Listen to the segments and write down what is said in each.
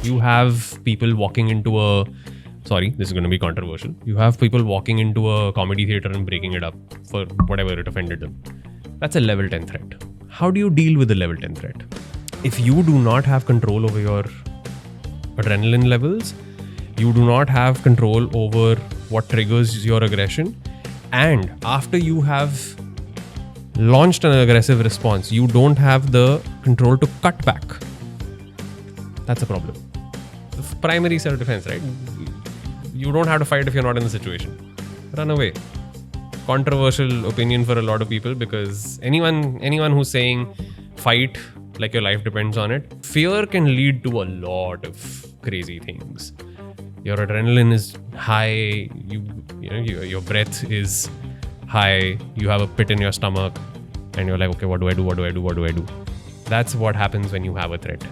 You have people walking into this is going to be controversial. You have people walking into a comedy theater and breaking it up for whatever it offended them. That's a level 10 threat. How do you deal with a level 10 threat? If you do not have control over your adrenaline levels, you do not have control over what triggers your aggression, and after you have launched an aggressive response, you don't have the control to cut back. That's a problem. The primary self-defense, right? You don't have to fight if you're not in the situation. Run away. Controversial opinion for a lot of people, because anyone who's saying fight like your life depends on it, fear can lead to a lot of crazy things. Your adrenaline is high, your breath is high, you have a pit in your stomach, and you're like, okay, what do I do? That's what happens when you have a threat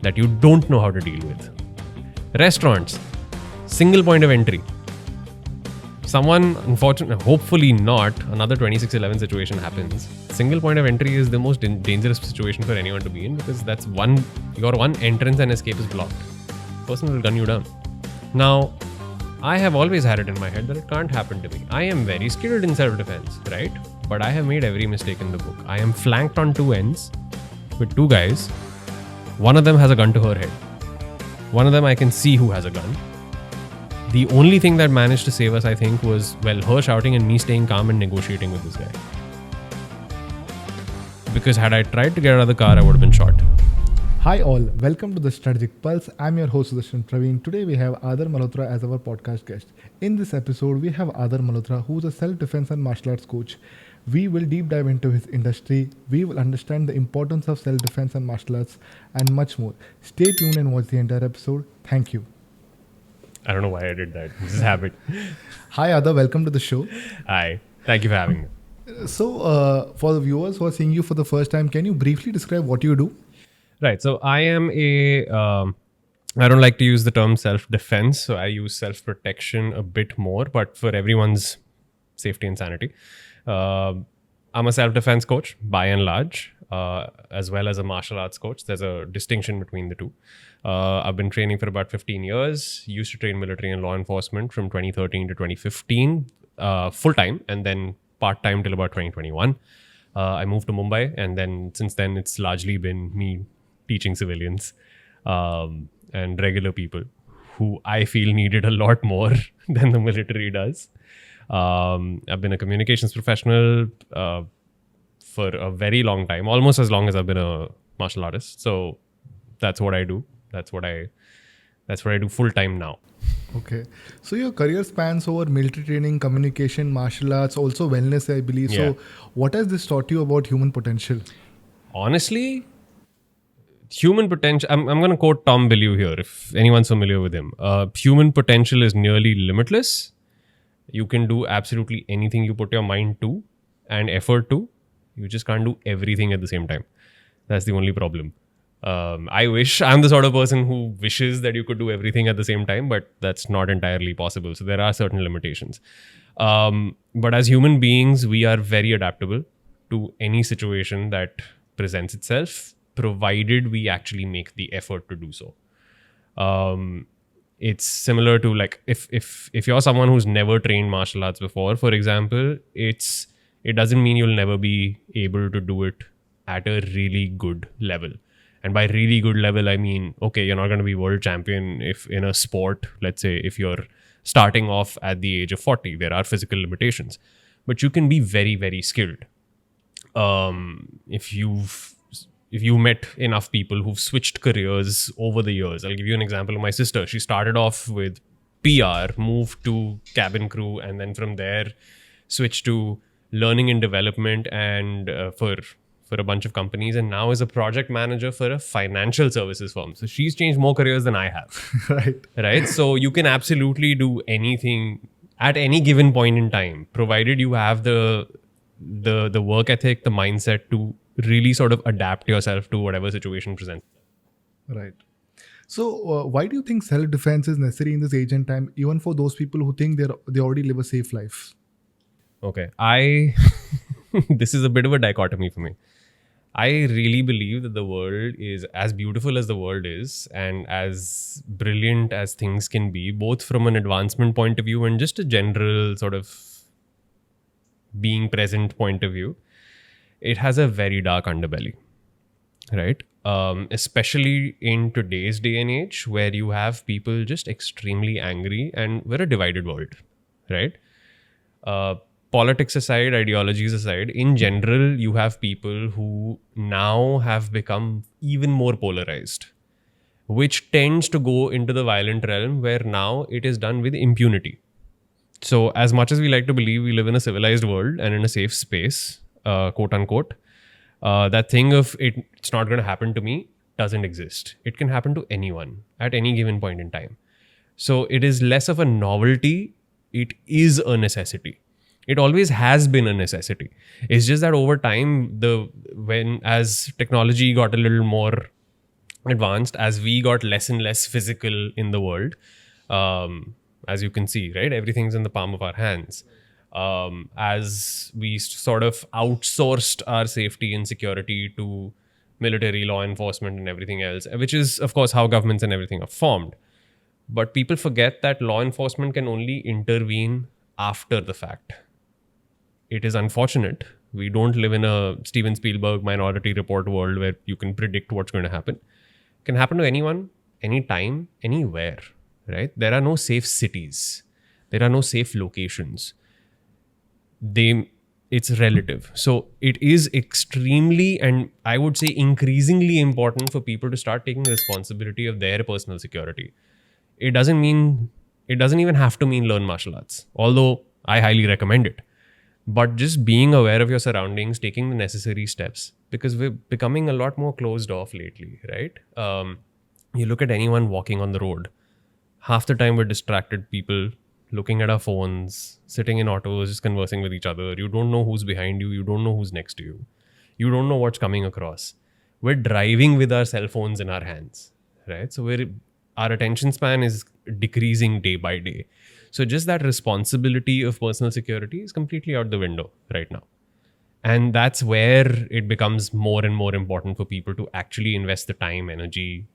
that you don't know how to deal with. Restaurants, single point of entry. Someone, unfortunately, hopefully not, another 2611 situation happens. Single point of entry is the most dangerous situation for anyone to be in, because that's your one entrance and escape is blocked. Person will gun you down. Now, I have always had it in my head that it can't happen to me. I am very skilled in self-defense, right? But I have made every mistake in the book. I am flanked on two ends with two guys. One of them has a gun to her head. One of them I can see who has a gun. The only thing that managed to save us, I think, was, her shouting and me staying calm and negotiating with this guy. Because had I tried to get out of the car, I would have been shot. Hi all, welcome to the Strategic Pulse. I'm your host Sudarshan Praveen. Today we have Aadhar Malhotra as our podcast guest. In this episode, we have Aadhar Malhotra, who is a self-defense and martial arts coach. We will deep dive into his industry. We will understand the importance of self-defense and martial arts and much more. Stay tuned and watch the entire episode. Thank you. I don't know why I did that. This is habit. Hi Aadhar, welcome to the show. Hi, thank you for having me. So, for the viewers who are seeing you for the first time, can you briefly describe what you do? Right. So I am I don't like to use the term self-defense. So I use self-protection a bit more, but for everyone's safety and sanity. I'm a self-defense coach by and large, as well as a martial arts coach. There's a distinction between the two. I've been training for about 15 years, used to train military and law enforcement from 2013 to 2015, full-time, and then part-time till about 2021. I moved to Mumbai, and then since then it's largely been me teaching civilians and regular people who I feel needed a lot more than the military does. I've been a communications professional for a very long time, almost as long as I've been a martial artist. So that's what I do. That's what I do full time now. Okay. So your career spans over military training, communication, martial arts, also wellness, I believe. Yeah. So what has this taught you about human potential? Honestly, human potential, I'm going to quote Tom Bellew here, if anyone's familiar with him. Human potential is nearly limitless. You can do absolutely anything you put your mind to and effort to. You just can't do everything at the same time. That's the only problem. I'm the sort of person who wishes that you could do everything at the same time, but that's not entirely possible. So there are certain limitations. But as human beings, we are very adaptable to any situation that presents itself, provided we actually make the effort to do so. It's similar to, like, if you're someone who's never trained martial arts before, for example, it doesn't mean you'll never be able to do it at a really good level. And by really good level, I mean, okay, you're not going to be world champion if in a sport, let's say, if you're starting off at the age of 40, there are physical limitations, but you can be very, very skilled. If you met enough people who've switched careers over the years. I'll give you an example of my sister. She started off with PR, moved to cabin crew, and then from there switched to learning and development and for a bunch of companies, and now is a project manager for a financial services firm. So she's changed more careers than I have. Right? So you can absolutely do anything at any given point in time, provided you have the work ethic, the mindset to really sort of adapt yourself to whatever situation presents. Right. So why do you think self-defense is necessary in this age and time, even for those people who think they already live a safe life? Okay. This is a bit of a dichotomy for me. I really believe that the world is as beautiful as the world is and as brilliant as things can be, both from an advancement point of view and just a general sort of being present point of view. It has a very dark underbelly, right? Especially in today's day and age where you have people just extremely angry and we're a divided world, right? uh, Politics aside, ideologies aside, in general, you have people who now have become even more polarized, which tends to go into the violent realm where now it is done with impunity. So, as much as we like to believe we live in a civilized world and in a safe space, quote unquote, that thing of it's not going to happen to me doesn't exist. It can happen to anyone at any given point in time. So it is less of a novelty, it is a necessity. It always has been a necessity. It's just that over time, when as technology got a little more advanced, as we got less and less physical in the world, as you can see, right? Everything's in the palm of our hands. As we sort of outsourced our safety and security to military, law enforcement, and everything else, which is, of course, how governments and everything are formed. But people forget that law enforcement can only intervene after the fact. It is unfortunate. We don't live in a Steven Spielberg Minority Report world where you can predict what's going to happen. It can happen to anyone, anytime, anywhere, right? There are no safe cities. There are no safe locations. It's relative. So it is extremely, and I would say increasingly important for people to start taking responsibility of their personal security. It doesn't even have to mean learn martial arts, although I highly recommend it. But just being aware of your surroundings, taking the necessary steps, because we're becoming a lot more closed off lately, right? You look at anyone walking on the road, half the time we're distracted people looking at our phones, sitting in autos, just conversing with each other. You don't know who's behind you. You don't know who's next to you. You don't know what's coming across. We're driving with our cell phones in our hands, right? So our attention span is decreasing day by day. So just that responsibility of personal security is completely out the window right now. And that's where it becomes more and more important for people to actually invest the time, energy,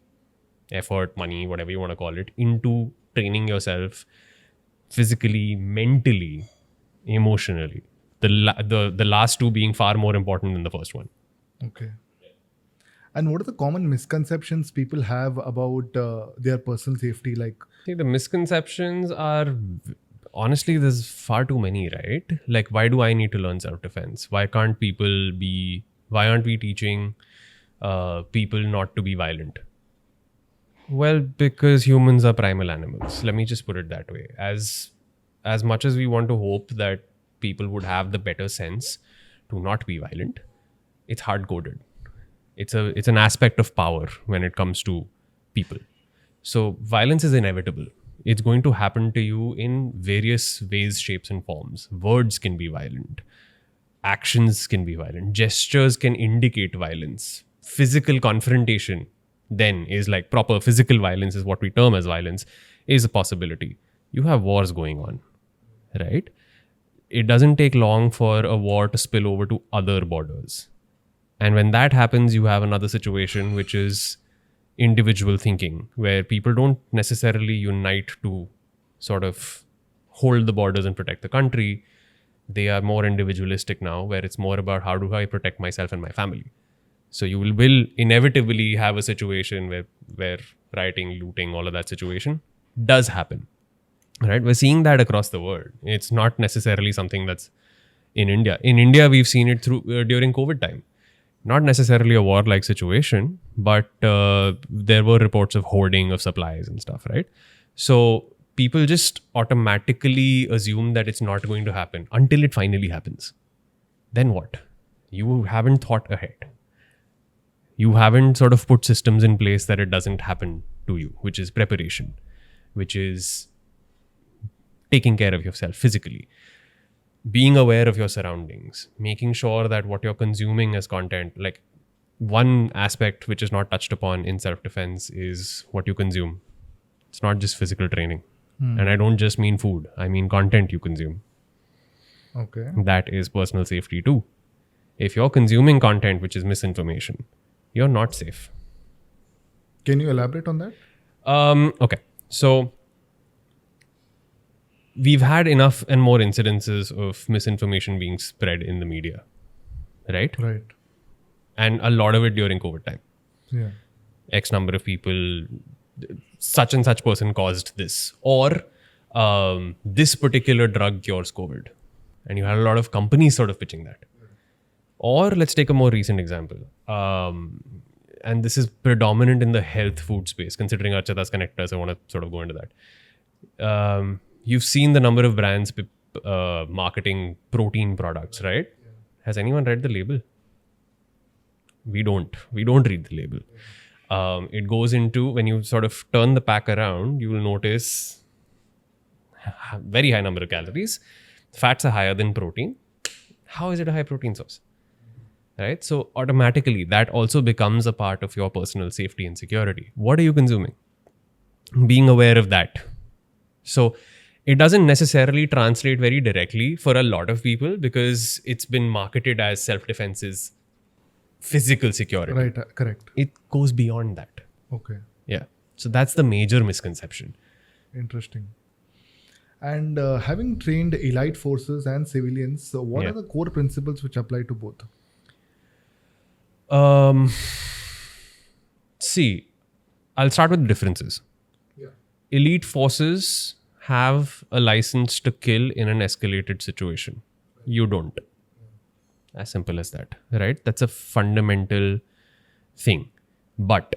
effort, money, whatever you want to call it, into training yourself physically, mentally, emotionally. The last two being far more important than the first one. Okay. And what are the common misconceptions people have about their personal safety? Like, See, the misconceptions are honestly, there's far too many, right? Like, why do I need to learn self-defense? Why aren't we teaching people not to be violent? Well, because humans are primal animals. Let me just put it that way. As much as we want to hope that people would have the better sense to not be violent, it's hard-coded. It's an aspect of power when it comes to people. So violence is inevitable. It's going to happen to you in various ways, shapes, and forms. Words can be violent. Actions can be violent. Gestures can indicate violence. Physical confrontation then is like proper physical violence is what we term as violence, is a possibility. You have wars going on, right? It doesn't take long for a war to spill over to other borders. And when that happens, you have another situation, which is individual thinking, where people don't necessarily unite to sort of hold the borders and protect the country. They are more individualistic now, where it's more about how do I protect myself and my family. So you will inevitably have a situation where rioting, looting, all of that situation does happen, right? We're seeing that across the world. It's not necessarily something that's in India. In India, we've seen it during COVID time. Not necessarily a war-like situation, but there were reports of hoarding of supplies and stuff, right? So people just automatically assume that it's not going to happen until it finally happens. Then what? You haven't thought ahead. You haven't sort of put systems in place that it doesn't happen to you, which is preparation, which is taking care of yourself physically, being aware of your surroundings, making sure that what you're consuming as content, like one aspect which is not touched upon in self-defense is what you consume. It's not just physical training. And I don't just mean food. I mean content you consume. okay. That is personal safety too. If you're consuming content which is misinformation, you're not safe. Can you elaborate on that? Okay. So we've had enough and more incidences of misinformation being spread in the media, right? Right. And a lot of it during COVID time. Yeah. X number of people, such and such person caused this, or this particular drug cures COVID. And you had a lot of companies sort of pitching that. Or let's take a more recent example. And this is predominant in the health food space, considering Archita's connectors. I want to sort of go into that. You've seen the number of brands marketing protein products, right? Has anyone read the label? We don't read the label. It goes into, when you sort of turn the pack around, you will notice very high number of calories. Fats are higher than protein. How is it a high protein source? Right? So automatically that also becomes a part of your personal safety and security. What are you consuming? Being aware of that. So it doesn't necessarily translate very directly for a lot of people because it's been marketed as self-defense's physical security. Right. Correct. It goes beyond that. Okay. Yeah. So that's the major misconception. Interesting. And having trained elite forces and civilians, what are the core principles which apply to both? See, I'll start with differences. Yeah. Elite forces have a license to kill in an escalated situation. You don't. As simple as that, right? That's a fundamental thing. But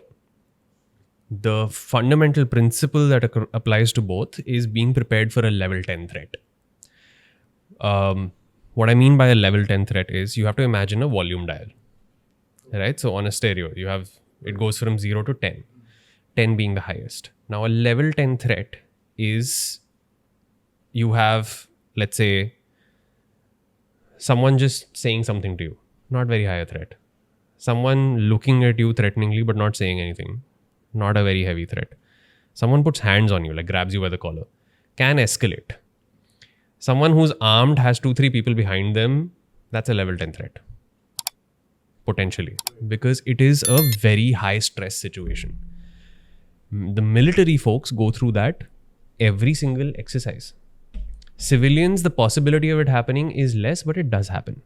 the fundamental principle that applies to both is being prepared for a level 10 threat. What I mean by a level 10 threat is you have to imagine a volume dial, right? So on a stereo, it goes from 0 to 10, 10 being the highest. Now a level 10 threat is you have, let's say, someone just saying something to you, not very high a threat. Someone looking at you threateningly but not saying anything, not a very heavy threat. Someone puts hands on you, like grabs you by the collar, can escalate. Someone who's armed has 2-3 people behind them, that's a level 10 threat. Potentially. Because it is a very high stress situation. The military folks go through that every single exercise. Civilians, the possibility of it happening is less, but it does happen.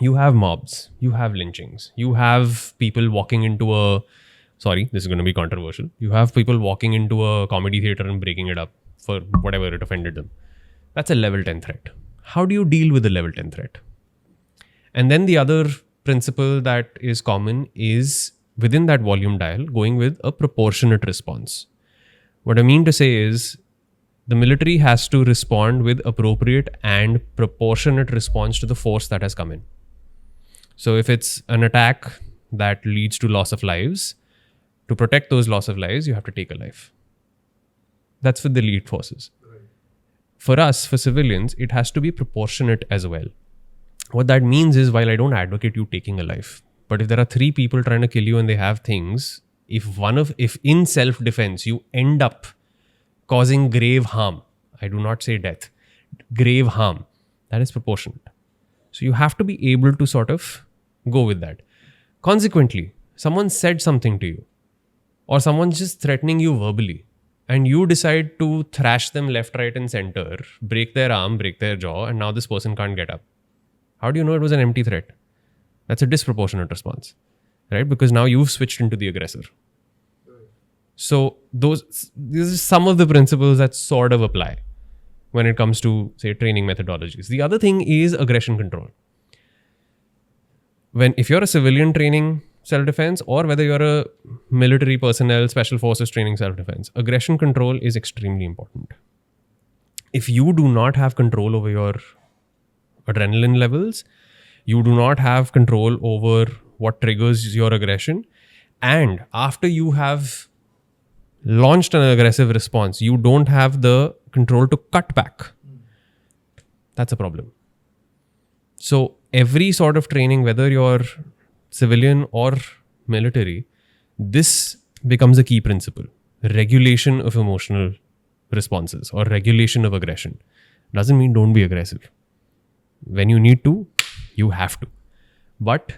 You have mobs, you have lynchings, you have people walking into a, sorry, this is going to be controversial. You have people walking into a comedy theater and breaking it up for whatever it offended them. That's a level 10 threat. How do you deal with a level 10 threat? And then the other principle that is common is within that volume dial, going with a proportionate response. What I mean to say is the military has to respond with appropriate and proportionate response to the force that has come in. So if it's an attack that leads to loss of lives, to protect those loss of lives, you have to take a life. That's for the elite forces. For us, for civilians, it has to be proportionate as well. What that means is, while I don't advocate you taking a life, but if there are 3 people trying to kill you and they have things, if in self-defense you end up causing grave harm, I do not say death, grave harm, that is proportionate. So you have to be able to sort of go with that. Consequently, someone said something to you, or someone's just threatening you verbally, and you decide to thrash them left, right, and center, break their arm, break their jaw, and now this person can't get up. How do you know it was an empty threat? That's a disproportionate response, right? Because now you've switched into the aggressor. So these are some of the principles that sort of apply when it comes to, say, training methodologies. The other thing is aggression control. If you're a civilian training self-defense, or whether you're a military personnel, special forces training self-defense, aggression control is extremely important. If you do not have control over your adrenaline levels, you do not have control over what triggers your aggression, and after you have launched an aggressive response, you don't have the control to cut back. That's a problem. So every sort of training, whether you're civilian or military, this becomes a key principle. Regulation of emotional responses or regulation of aggression. Doesn't mean don't be aggressive. When you need to, you have to. But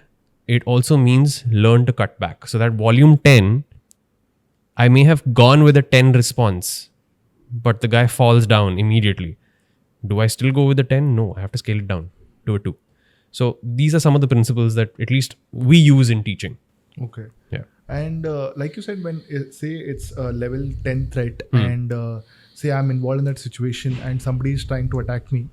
it also means learn to cut back. So that volume 10, I may have gone with a 10 response, but the guy falls down immediately. Do I still go with the 10? No, I have to scale it down to a 2. So these are some of the principles that at least we use in teaching. Okay. Yeah. And like you said, when say it's a level 10 threat and say I'm involved in that situation and somebody is trying to attack me.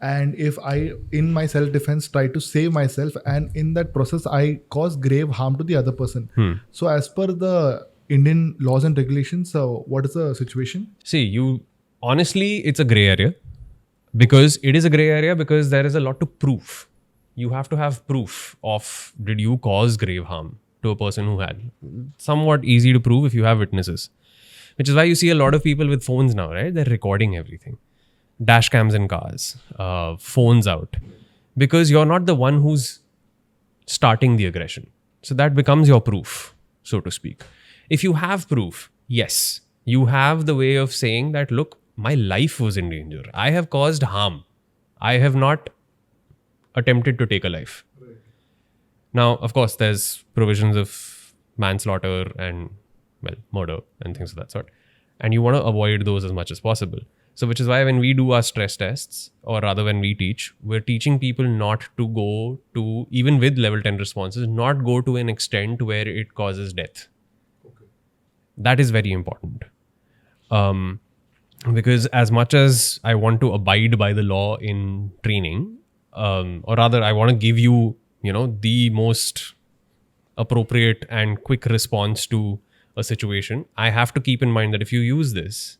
And if I, in my self-defense, try to save myself, and in that process, I cause grave harm to the other person. So as per the Indian laws and regulations, what is the situation? See, honestly, it's a gray area. Because it is a gray area because there is a lot to prove. You have to have proof of did you cause grave harm to a person who had. Somewhat easy to prove if you have witnesses. Which is why you see a lot of people with phones now, right? They're recording everything. Dash cams in cars, phones out. Because you're not the one who's starting the aggression. So that becomes your proof, so to speak. If you have proof, yes, you have the way of saying that, look, my life was in danger. I have caused harm. I have not attempted to take a life. Right. Now, of course, there's provisions of manslaughter and, well, murder and things of that sort. And you want to avoid those as much as possible. So, which is why when we do our stress tests, or rather when we teach, we're teaching people not to go to, even with level 10 responses, not go to an extent where it causes death. Okay. That is very important. Because as much as I want to abide by the law in training, or rather I want to give you, the most appropriate and quick response to a situation, I have to keep in mind that if you use this,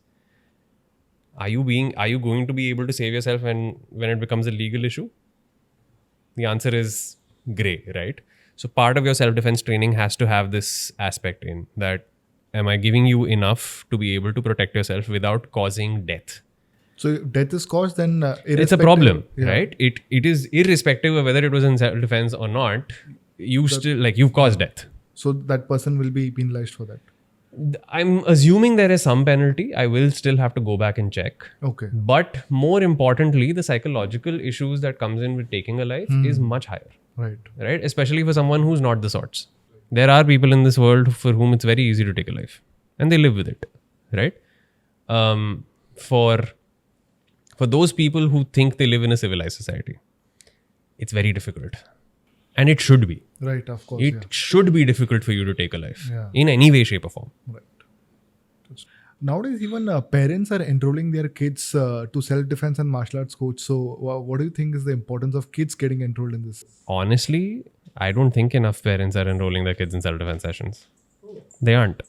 are you going to be able to save yourself when it becomes a legal issue? The answer is gray, right? So part of your self-defense training has to have this aspect in that, am I giving you enough to be able to protect yourself without causing death? So if death is caused, then it's a problem, right? It is irrespective of whether it was in self-defense or not. You've caused death. So that person will be penalized for that. I'm assuming there is some penalty. I will still have to go back and check. Okay. But more importantly, the psychological issues that comes in with taking a life is much higher. Right. Right? Especially for someone who's not the sorts. There are people in this world for whom it's very easy to take a life. And they live with it. Right? For those people who think they live in a civilized society, it's very difficult. And it should be. Right, of course. It should be difficult for you to take a life. Yeah. In any way, shape or form. Right. Nowadays, even parents are enrolling their kids to self-defense and martial arts coach. So what do you think is the importance of kids getting enrolled in this? Honestly, I don't think enough parents are enrolling their kids in self-defense sessions. They aren't.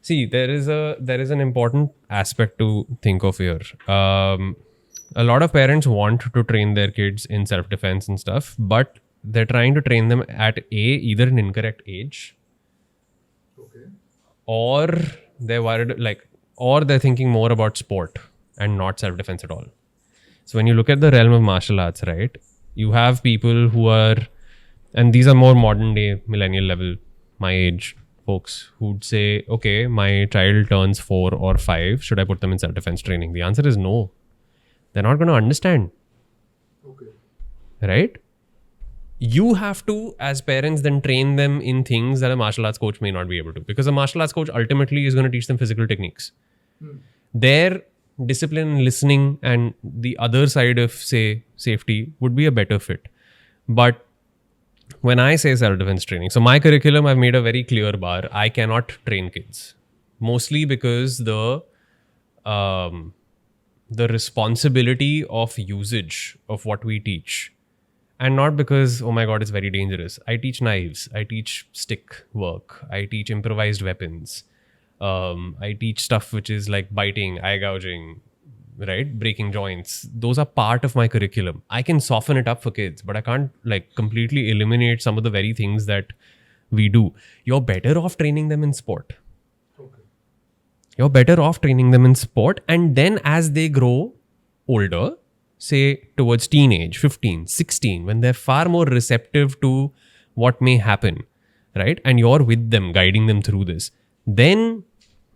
See, there is an important aspect to think of here. A lot of parents want to train their kids in self-defense and stuff, but they're trying to train them at either an incorrect age, okay, or they're worried, or they're thinking more about sport and not self-defense at all. So when you look at the realm of martial arts, right, you have people who are, and these are more modern day millennial level, my age folks, who'd say, okay, my child turns 4 or 5, should I put them in self-defense training? The answer is no. They're not going to understand. Okay. Right? You have to, as parents, then train them in things that a martial arts coach may not be able to. Because a martial arts coach ultimately is going to teach them physical techniques. Their discipline and listening and the other side of, say, safety would be a better fit. But when I say self-defense training, so my curriculum, I've made a very clear bar. I cannot train kids. Mostly because the responsibility of usage of what we teach, and not because, oh my God, it's very dangerous. I teach knives. I teach stick work. I teach improvised weapons. I teach stuff which is like biting, eye gouging, right? Breaking joints. Those are part of my curriculum. I can soften it up for kids, but I can't completely eliminate some of the very things that we do. You're better off training them in sport. Okay. You're better off training them in sport. And then as they grow older, say towards teenage, 15, 16, when they're far more receptive to what may happen, right? And you're with them, guiding them through this. Then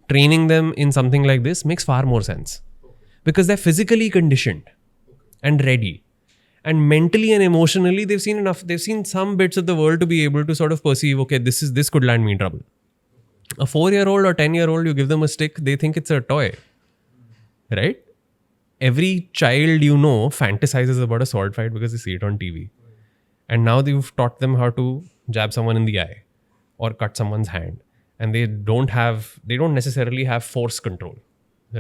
training them in something like this makes far more sense. Because they're physically conditioned and ready. And mentally and emotionally, they've seen enough. They've seen some bits of the world to be able to sort of perceive, okay, this could land me in trouble. A 4-year-old or 10-year-old, you give them a stick, they think it's a toy, right? Every child fantasizes about a sword fight because they see it on TV. And now you've taught them how to jab someone in the eye or cut someone's hand. And they don't necessarily have force control,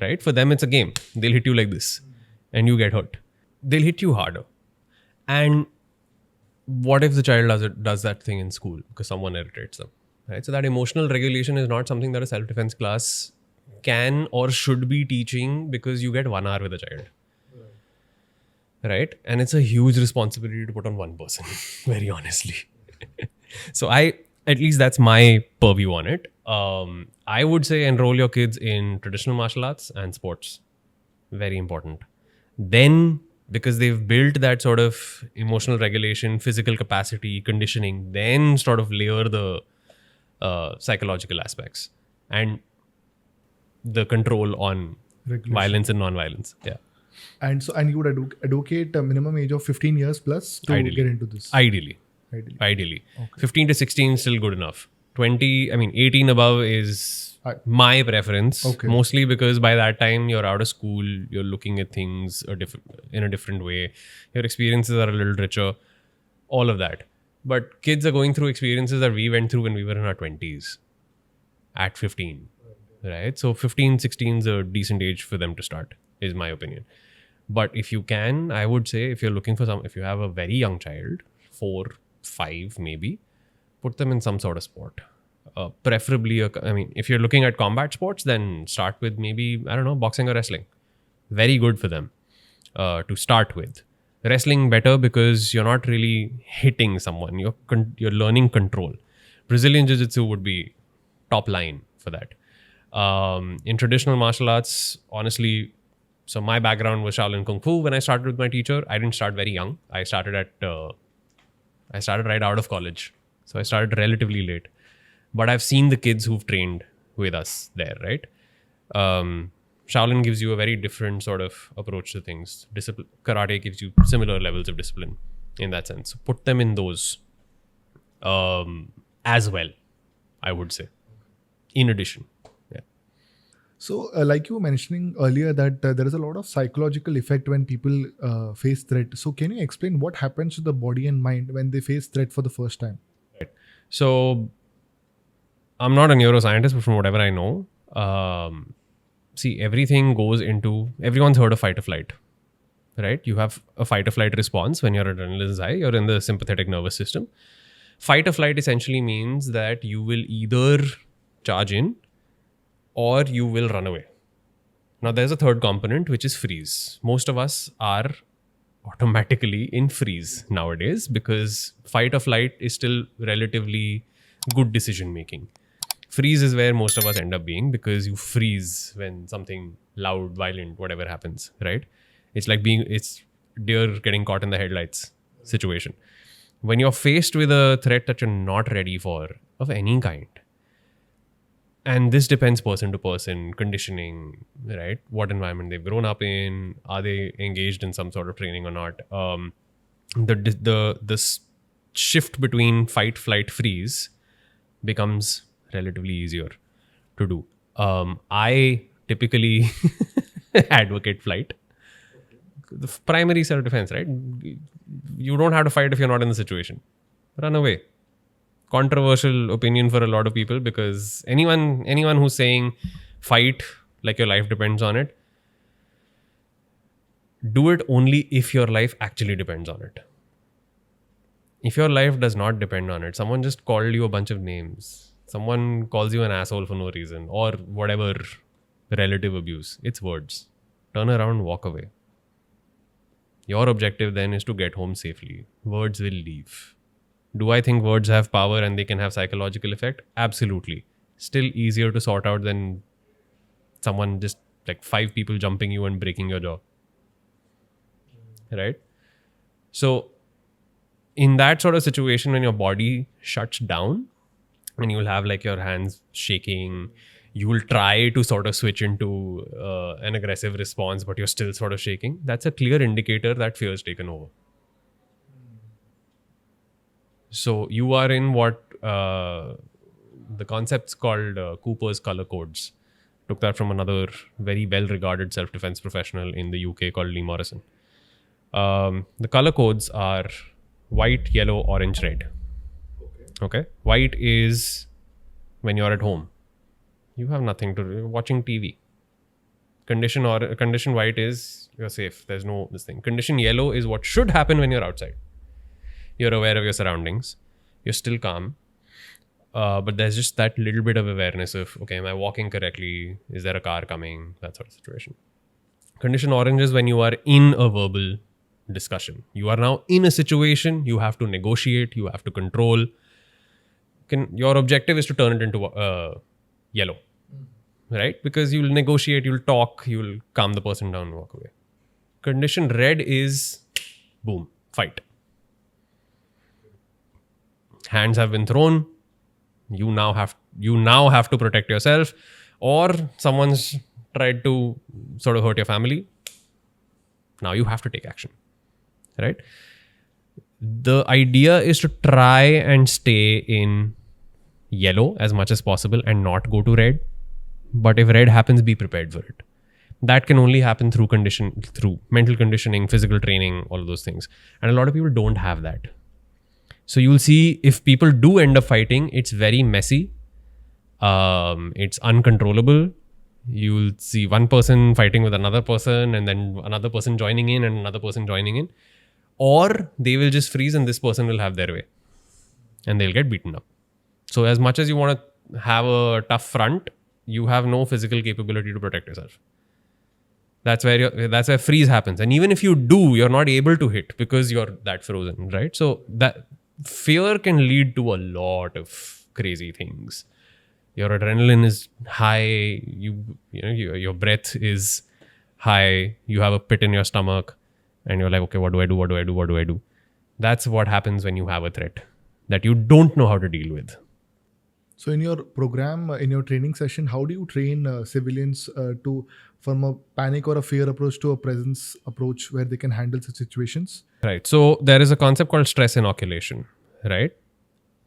right? For them, it's a game. They'll hit you like this and you get hurt. They'll hit you harder. And what if the child does that thing in school because someone irritates them, right? So that emotional regulation is not something that a self-defense class can or should be teaching, because you get 1 hour with a child, right? And it's a huge responsibility to put on one person, very honestly. So at least that's my purview on it. I would say enroll your kids in traditional martial arts and sports. Very important. Then, because they've built that sort of emotional regulation, physical capacity, conditioning, then sort of layer the psychological aspects and the control on Regulation. violence and non-violence. Yeah. And you would advocate a minimum age of 15 years plus to Ideally. get into this. Ideally. Okay. 15 to 16 is still good enough. 18 above is my preference. Okay. Mostly because by that time you're out of school, you're looking at things in a different way. Your experiences are a little richer. All of that. But kids are going through experiences that we went through when we were in our 20s at 15. Right? So 15, 16 is a decent age for them to start, is my opinion. But if you can, I would say, if you're looking for if you have a very young child, 4, 5 maybe, put them in some sort of sport. Preferably, if you're looking at combat sports, then start with maybe, boxing or wrestling. Very good for them to start with. Wrestling better because you're not really hitting someone. You're learning control. Brazilian Jiu-Jitsu would be top line for that. In traditional martial arts, honestly, so my background was Shaolin Kung Fu. When I started with my teacher, I didn't start very young. I started right out of college. So I started relatively late. But I've seen the kids who've trained with us there, right? Shaolin gives you a very different sort of approach to things. Karate gives you similar levels of discipline in that sense. So put them in those as well, I would say, in addition. Yeah. So, like you were mentioning earlier, that there is a lot of psychological effect when people face threat. So, can you explain what happens to the body and mind when they face threat for the first time? Right. So, I'm not a neuroscientist, but from whatever I know, everything goes into, everyone's heard of fight or flight, right? You have a fight or flight response when your adrenaline is high, you're in the sympathetic nervous system. Fight or flight essentially means that you will either charge in or you will run away. Now, there's a third component, which is freeze. Most of us are automatically in freeze nowadays because fight or flight is still relatively good decision making. Freeze is where most of us end up being because you freeze when something loud, violent, whatever happens, right? It's like it's deer getting caught in the headlights situation. When you're faced with a threat that you're not ready for, of any kind, and this depends person to person, conditioning, right? What environment they've grown up in, are they engaged in some sort of training or not? The shift between fight, flight, freeze becomes relatively easier to do. I typically advocate flight. The primary self-defense, right? You don't have to fight if you're not in the situation. Run away. Controversial opinion for a lot of people because anyone who's saying fight like your life depends on it, do it only if your life actually depends on it. If your life does not depend on it, someone just called you a bunch of names, someone calls you an asshole for no reason, or whatever relative abuse, it's words. Turn around, walk away. Your objective then is to get home safely. Words will leave. Do I think words have power and they can have psychological effect? Absolutely. Still easier to sort out than someone just like 5 people jumping you and breaking your jaw. Right? So in that sort of situation, when your body shuts down and you'll have like your hands shaking, you will try to sort of switch into an aggressive response, but you're still sort of shaking. That's a clear indicator that fear is taken over. So you are in what the concept's called Cooper's color codes. Took that from another very well-regarded self-defense professional in the UK called Lee Morrison. The color codes are white, yellow, orange, red. Okay. White is when you're at home. You have nothing to do. You're watching TV. Condition white is you're safe. There's no this thing. Condition yellow is what should happen when you're outside. You're aware of your surroundings. You're still calm. But there's just that little bit of awareness of, okay, am I walking correctly? Is there a car coming? That sort of situation. Condition orange is when you are in a verbal discussion. You are now in a situation, you have to negotiate, you have to control. Your objective is to turn it into yellow, right? Because you'll negotiate, you'll talk, you'll calm the person down and walk away. Condition red is boom, fight. Hands have been thrown. You now have to protect yourself, or someone's tried to sort of hurt your family. Now you have to take action, right? The idea is to try and stay in yellow as much as possible and not go to red. But if red happens, be prepared for it. That can only happen through mental conditioning, physical training, all of those things. And a lot of people don't have that. So you'll see if people do end up fighting, it's very messy. It's uncontrollable. You'll see one person fighting with another person and then another person joining in and another person joining in. Or they will just freeze and this person will have their way. And they'll get beaten up. So as much as you want to have a tough front, you have no physical capability to protect yourself. That's where freeze happens. And even if you do, you're not able to hit because you're that frozen, right? So that fear can lead to a lot of crazy things. Your adrenaline is high. Your breath is high. You have a pit in your stomach, and you're like, okay, what do I do? What do I do? What do I do? That's what happens when you have a threat that you don't know how to deal with. So in your program, in your training session, how do you train civilians from a panic or a fear approach to a presence approach where they can handle such situations? Right. So there is a concept called stress inoculation, right?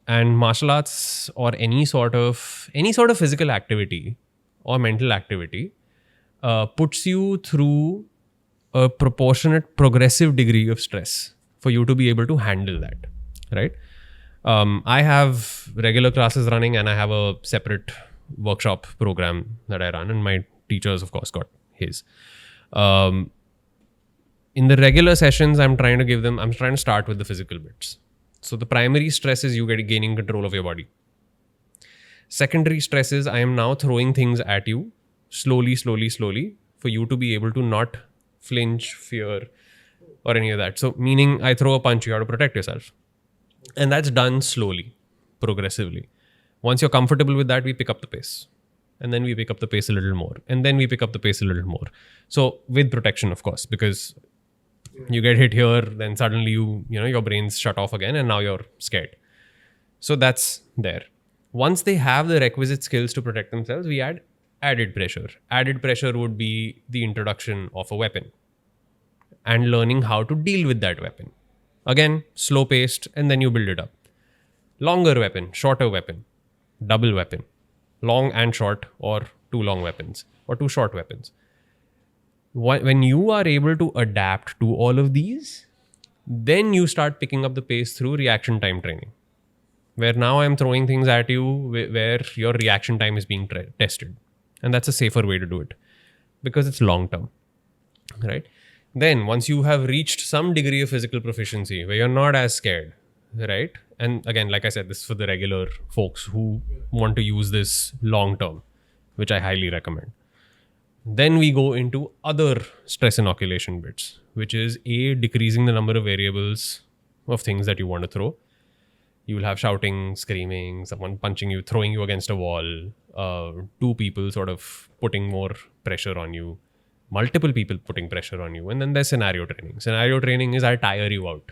And martial arts or any sort of physical activity or mental activity puts you through a proportionate, progressive degree of stress for you to be able to handle that, right? I have regular classes running and I have a separate workshop program that I run, and my teachers, of course, got his. In the regular sessions, I'm trying to start with the physical bits. So the primary stress is you gaining control of your body. Secondary stress is I am now throwing things at you slowly for you to be able to not flinch, fear, or any of that. So meaning I throw a punch, you have to protect yourself. And that's done slowly, progressively. Once you're comfortable with that, we pick up the pace. And then we pick up the pace a little more. And then we pick up the pace a little more. So with protection, of course, because you get hit here, then suddenly your brain's shut off again and now you're scared. So that's there. Once they have the requisite skills to protect themselves, we add added pressure. Added pressure would be the introduction of a weapon and learning how to deal with that weapon. Again, slow paced, and then you build it up. Longer weapon, shorter weapon, double weapon, long and short, or two long weapons, or two short weapons. When you are able to adapt to all of these, then you start picking up the pace through reaction time training. Where now I'm throwing things at you where your reaction time is being tested. And that's a safer way to do it because it's long term, right? Then once you have reached some degree of physical proficiency where you're not as scared, right? And again, like I said, this is for the regular folks who want to use this long term, which I highly recommend. Then we go into other stress inoculation bits, which is decreasing the number of variables of things that you want to throw. You will have shouting, screaming, someone punching you, throwing you against a wall, two people sort of putting more pressure on you, multiple people putting pressure on you. And then there's scenario training. Scenario training is I tire you out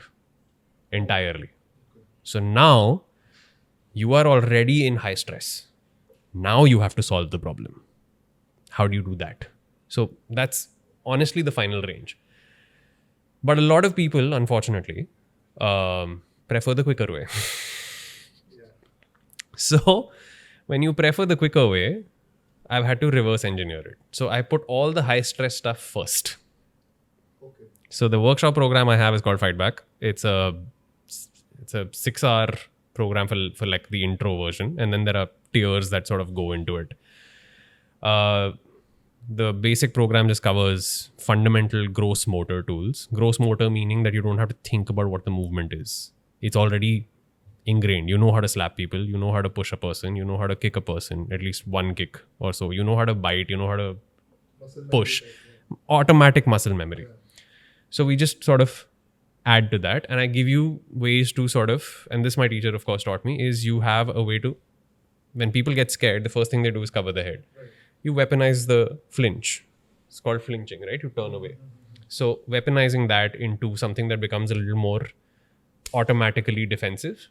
entirely. So now you are already in high stress. Now you have to solve the problem. How do you do that? So that's honestly the final range. But a lot of people, unfortunately, prefer the quicker way. So when you prefer the quicker way, I've had to reverse engineer it. So I put all the high stress stuff first. So the workshop program I have is called Fight Back. It's a 6-hour program for like the intro version, and then there are tiers that sort of go into it. The basic program just covers fundamental gross motor tools. Gross motor meaning that you don't have to think about what the movement is. It's already ingrained. You know how to slap people. You know how to push a person. You know how to kick a person, at least one kick or so. You know how to bite. You know how to push. Automatic muscle memory. So we just sort of add to that. And I give you ways to sort of, and this my teacher of course taught me, is you have a way to, when people get scared, the first thing they do is cover their head. You weaponize the flinch. It's called flinching, right? You turn away. So weaponizing that into something that becomes a little more automatically defensive,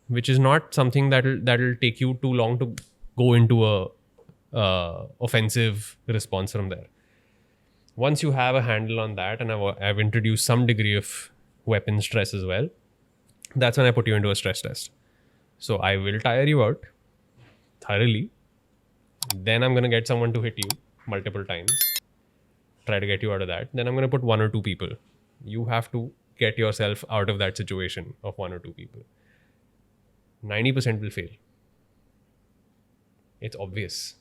which is not something that'll take you too long to go into a offensive response from there. Once you have a handle on that, and I've introduced some degree of weapon stress as well, that's when I put you into a stress test. So I will tire you out thoroughly. Then I'm going to get someone to hit you multiple times, try to get you out of that. Then I'm going to put 1 or 2 people. You have to get yourself out of that situation of 1 or 2 people. 90% will fail. It's obvious.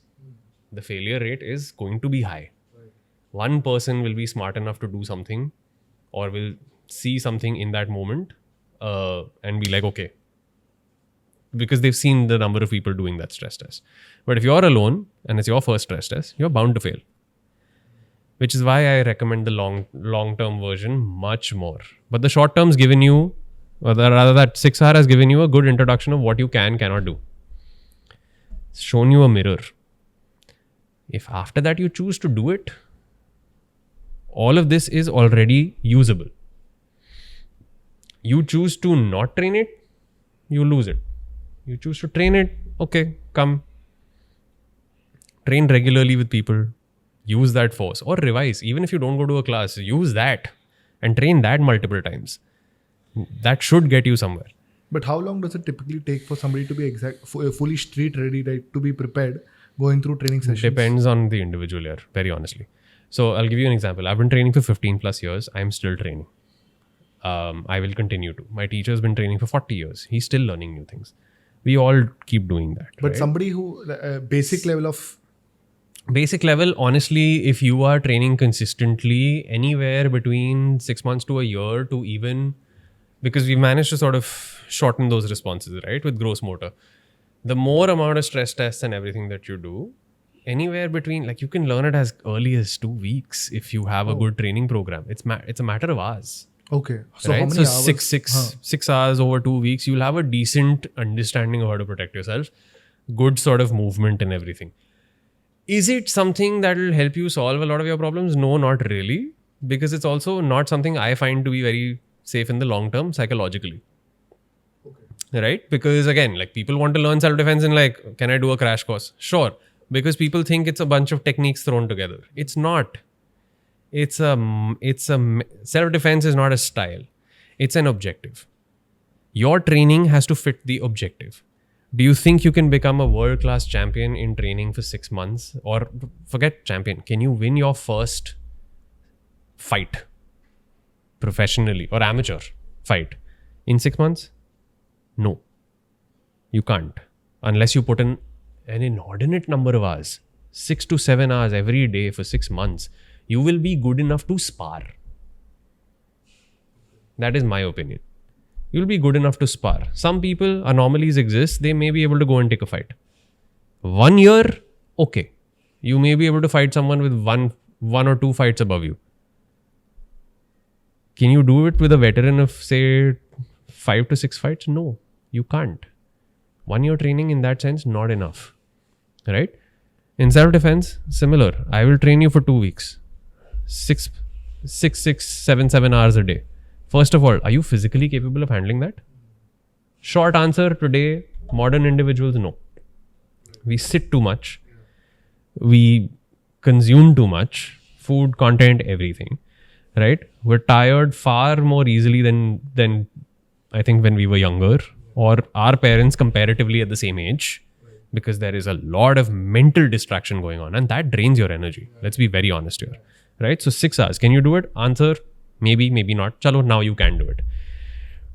The failure rate is going to be high. One person will be smart enough to do something or will see something in that moment and be like, okay. Because they've seen the number of people doing that stress test. But if you're alone and it's your first stress test, you're bound to fail. Which is why I recommend the long-term version much more. But the short term's given you, or rather that 6-hour has given you a good introduction of what you cannot do. It's shown you a mirror. If after that you choose to do it, all of this is already usable. You choose to not train it, you lose it. You choose to train it, okay, come. Train regularly with people. Use that force or revise. Even if you don't go to a class, use that and train that multiple times. That should get you somewhere. But how long does it typically take for somebody to be fully street ready, right, to be prepared going through training sessions? Depends on the individual here, very honestly. So I'll give you an example. I've been training for 15 plus years. I'm still training. I will continue to. My teacher's been training for 40 years. He's still learning new things. We all keep doing that. But right? somebody who, basic level, honestly, if you are training consistently, anywhere between 6 months to a year to even, because we managed to sort of shorten those responses, right? With gross motor. The more amount of stress tests and everything that you do, anywhere between, like you can learn it as early as 2 weeks if you have a good training program. It's a matter of hours. Okay. So right? how many so hours? 6 hours over 2 weeks, you'll have a decent understanding of how to protect yourself. Good sort of movement and everything. Is it something that will help you solve a lot of your problems? No, not really. Because it's also not something I find to be very safe in the long term psychologically. Okay. Right? Because again, like people want to learn self-defense and like, can I do a crash course? Sure. Because people think it's a bunch of techniques thrown together. It's not. It's a self-defense is not a style. It's an objective. Your training has to fit the objective. Do you think you can become a world-class champion in training for 6 months? Or forget champion. Can you win your first fight professionally or amateur fight in 6 months? No. You can't. Unless you put in an inordinate number of hours. 6 to 7 hours every day for 6 months. You will be good enough to spar. That is my opinion. You'll be good enough to spar. Some people, anomalies exist. They may be able to go and take a fight. 1 year, okay. You may be able to fight someone with one or 2 fights above you. Can you do it with a veteran of say 5 to 6 fights? No, you can't. 1 year training in that sense, not enough. Right? In self-defense, similar. I will train you for 2 weeks. 6, 7 hours a day. First of all, are you physically capable of handling that? Short answer today, modern individuals, no. We sit too much. We consume too much. Food, content, everything. Right? We're tired far more easily than I think when we were younger, or our parents comparatively at the same age, because there is a lot of mental distraction going on and that drains your energy. Let's be very honest here, right? So 6 hours, can you do it? Answer, maybe, maybe not. Chalo, now you can do it.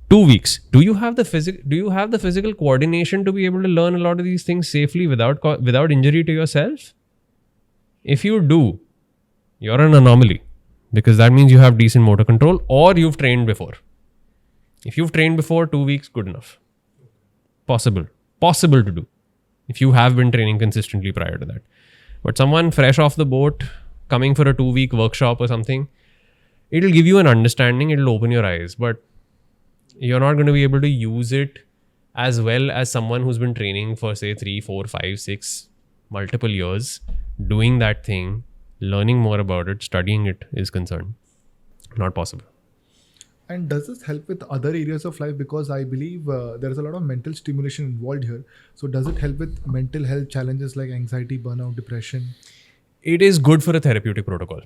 2 weeks. Do you have the physical coordination to be able to learn a lot of these things safely without injury to yourself? If you do, you're an anomaly, because that means you have decent motor control or you've trained before. If you've trained before, 2 weeks, good enough. Possible to do if you have been training consistently prior to that. But someone fresh off the boat coming for a 2-week workshop or something, it'll give you an understanding, it'll open your eyes, but you're not going to be able to use it as well as someone who's been training for say 3, 4, 5, 6 multiple years, doing that thing, learning more about it, studying it is concerned. Not possible. And does this help with other areas of life? Because I believe there's a lot of mental stimulation involved here. So does it help with mental health challenges like anxiety, burnout, depression? It is good for a therapeutic protocol.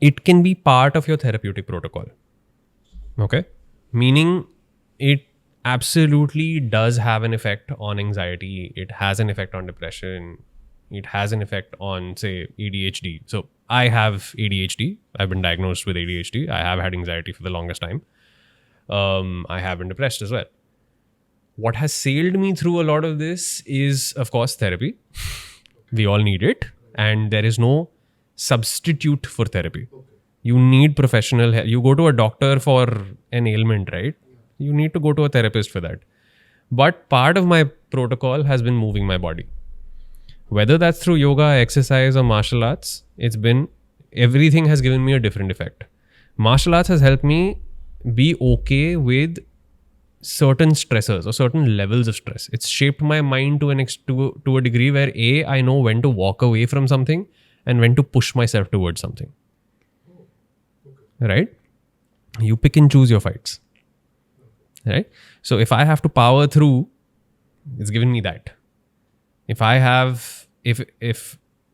It can be part of your therapeutic protocol. Okay? Meaning it absolutely does have an effect on anxiety. It has an effect on depression. It has an effect on, say, ADHD. So I have ADHD. I've been diagnosed with ADHD. I have had anxiety for the longest time. I have been depressed as well. What has sailed me through a lot of this is, of course, therapy. We all need it. And there is no substitute for therapy. You need professional help. You go to a doctor for an ailment, right? You need to go to a therapist for that. But part of my protocol has been moving my body. Whether that's through yoga, exercise, or martial arts, everything has given me a different effect. Martial arts has helped me be okay with certain stressors or certain levels of stress. It's shaped my mind to a degree where I know when to walk away from something and when to push myself towards something. Right? You pick and choose your fights. Right? So if I have to power through, it's given me that. If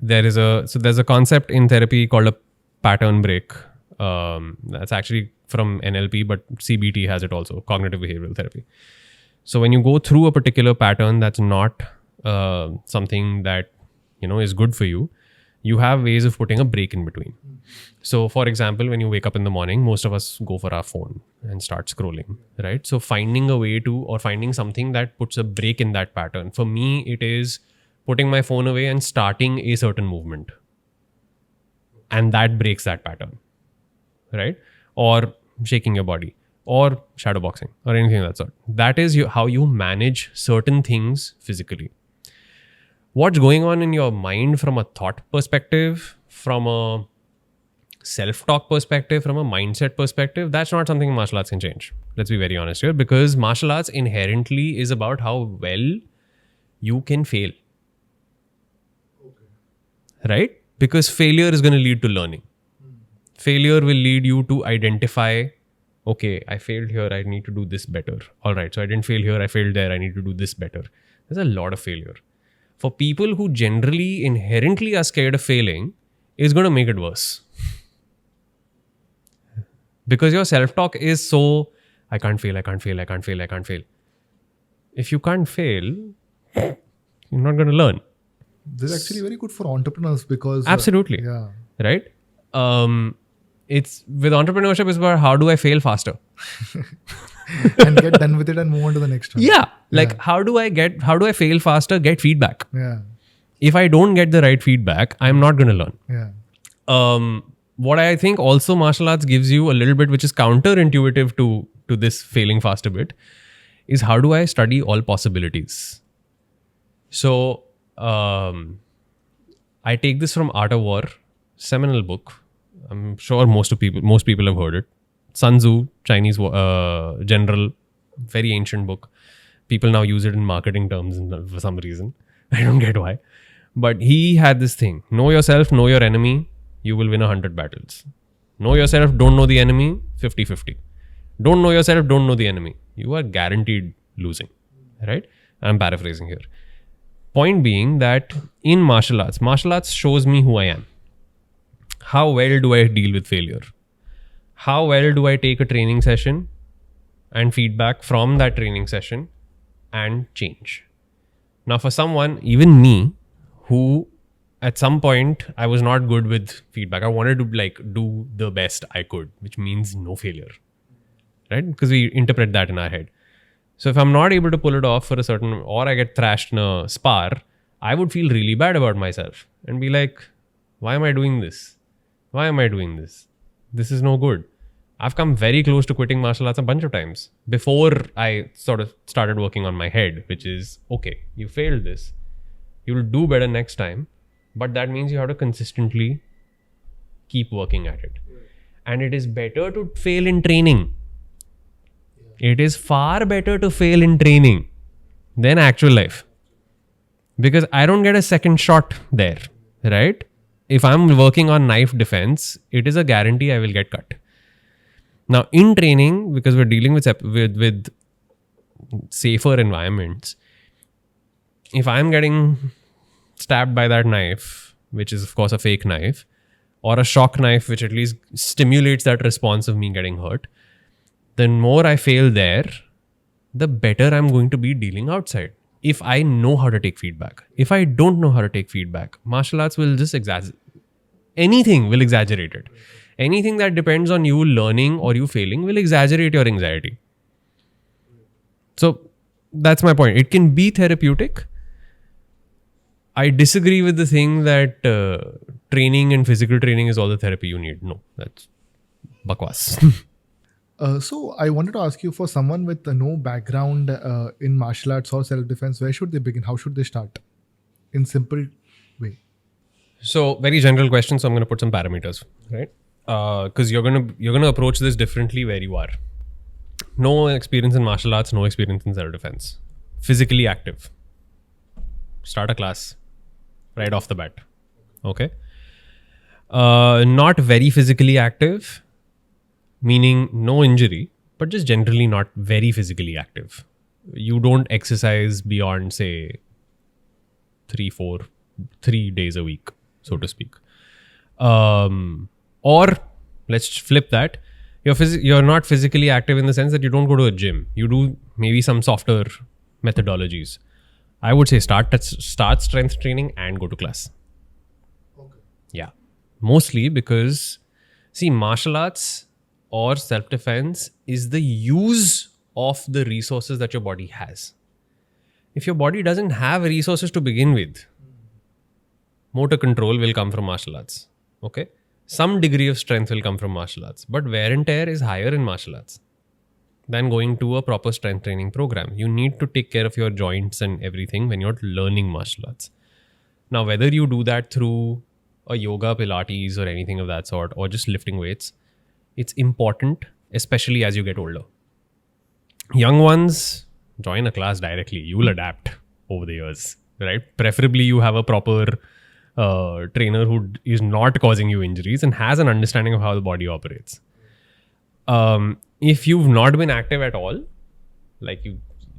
there's a concept in therapy called a pattern break. That's actually from NLP, but CBT has it also, cognitive behavioral therapy. So when you go through a particular pattern that's not something that is good for you, you have ways of putting a break in between. So for example, when you wake up in the morning, most of us go for our phone and start scrolling, right? So finding a way to, or finding something that puts a break in that pattern. For me, it is putting my phone away and starting a certain movement. And that breaks that pattern, right? Or shaking your body, or shadow boxing, or anything of that sort. That is how you manage certain things physically. What's going on in your mind from a thought perspective, from a self-talk perspective, from a mindset perspective, that's not something martial arts can change. Let's be very honest here, because martial arts inherently is about how well you can fail. Right? Because failure is going to lead to learning. Failure will lead you to identify, okay, I failed here, I need to do this better. All right, so I didn't fail here, I failed there, I need to do this better. There's a lot of failure. For people who generally inherently are scared of failing, it's going to make it worse. Because your self-talk is so, I can't fail. If you can't fail, you're not going to learn. This is actually very good for entrepreneurs because... Absolutely. Right? It's with entrepreneurship is about how do I fail faster? And get done with it and move on to the next one. Yeah. Like how do I fail faster, get feedback? Yeah. If I don't get the right feedback, I'm not going to learn. Yeah. What I think also martial arts gives you a little bit, which is counterintuitive to this failing faster bit, is how do I study all possibilities? So I take this from Art of War, seminal book. I'm sure most people have heard it. Sun Tzu, Chinese general, very ancient book. People now use it in marketing terms for some reason. I don't get why. But he had this thing. Know yourself, know your enemy. You will win 100 battles. Know yourself, don't know the enemy, 50-50. Don't know yourself, don't know the enemy. You are guaranteed losing. Right? I'm paraphrasing here. Point being that in martial arts shows me who I am. How well do I deal with failure? How well do I take a training session and feedback from that training session and change. Now, for someone, even me, who at some point I was not good with feedback, I wanted to like do the best I could, which means no failure, right? Because we interpret that in our head. So if I'm not able to pull it off for a certain, or I get thrashed in a spar, I would feel really bad about myself and be like, why am I doing this? Why am I doing this? This is no good. I've come very close to quitting martial arts a bunch of times before I sort of started working on my head, which is, okay, you failed this. You will do better next time. But that means you have to consistently keep working at it. And it is better to fail in training. It is far better to fail in training than actual life. Because I don't get a second shot there, right? If I'm working on knife defense, it is a guarantee I will get cut. Now, in training, because we're dealing with safer environments, if I'm getting stabbed by that knife, which is of course a fake knife, or a shock knife, which at least stimulates that response of me getting hurt, the more I fail there, the better I'm going to be dealing outside. If I know how to take feedback. If I don't know how to take feedback, martial arts will just anything will exaggerate it. Anything that depends on you learning or you failing will exaggerate your anxiety. So that's my point. It can be therapeutic. I disagree with the thing that training and physical training is all the therapy you need. No, that's bakwas. So I wanted to ask you, for someone with no background in martial arts or self-defense, where should they begin? How should they start? In simple way. So very general question. So I'm going to put some parameters, right? Because you're gonna approach this differently where you are. No experience in martial arts, no experience in self-defense. Physically active. Start a class right off the bat. Okay. Not very physically active, meaning no injury, but just generally not very physically active. You don't exercise beyond, say, 3 days a week, so to speak. Or let's flip that. You're not physically active in the sense that you don't go to a gym. You do maybe some softer methodologies. I would say start strength training and go to class. Okay. Yeah. Mostly because, see, martial arts or self-defense is the use of the resources that your body has. If your body doesn't have resources to begin with, motor control will come from martial arts. Okay? Some degree of strength will come from martial arts, but wear and tear is higher in martial arts than going to a proper strength training program. You need to take care of your joints and everything when you're learning martial arts. Now, whether you do that through a yoga, Pilates or anything of that sort, or just lifting weights, it's important, especially as you get older. Young ones, join a class directly. You will adapt over the years, right? Preferably you have a proper trainer who is not causing you injuries and has an understanding of how the body operates. If you've not been active at all, like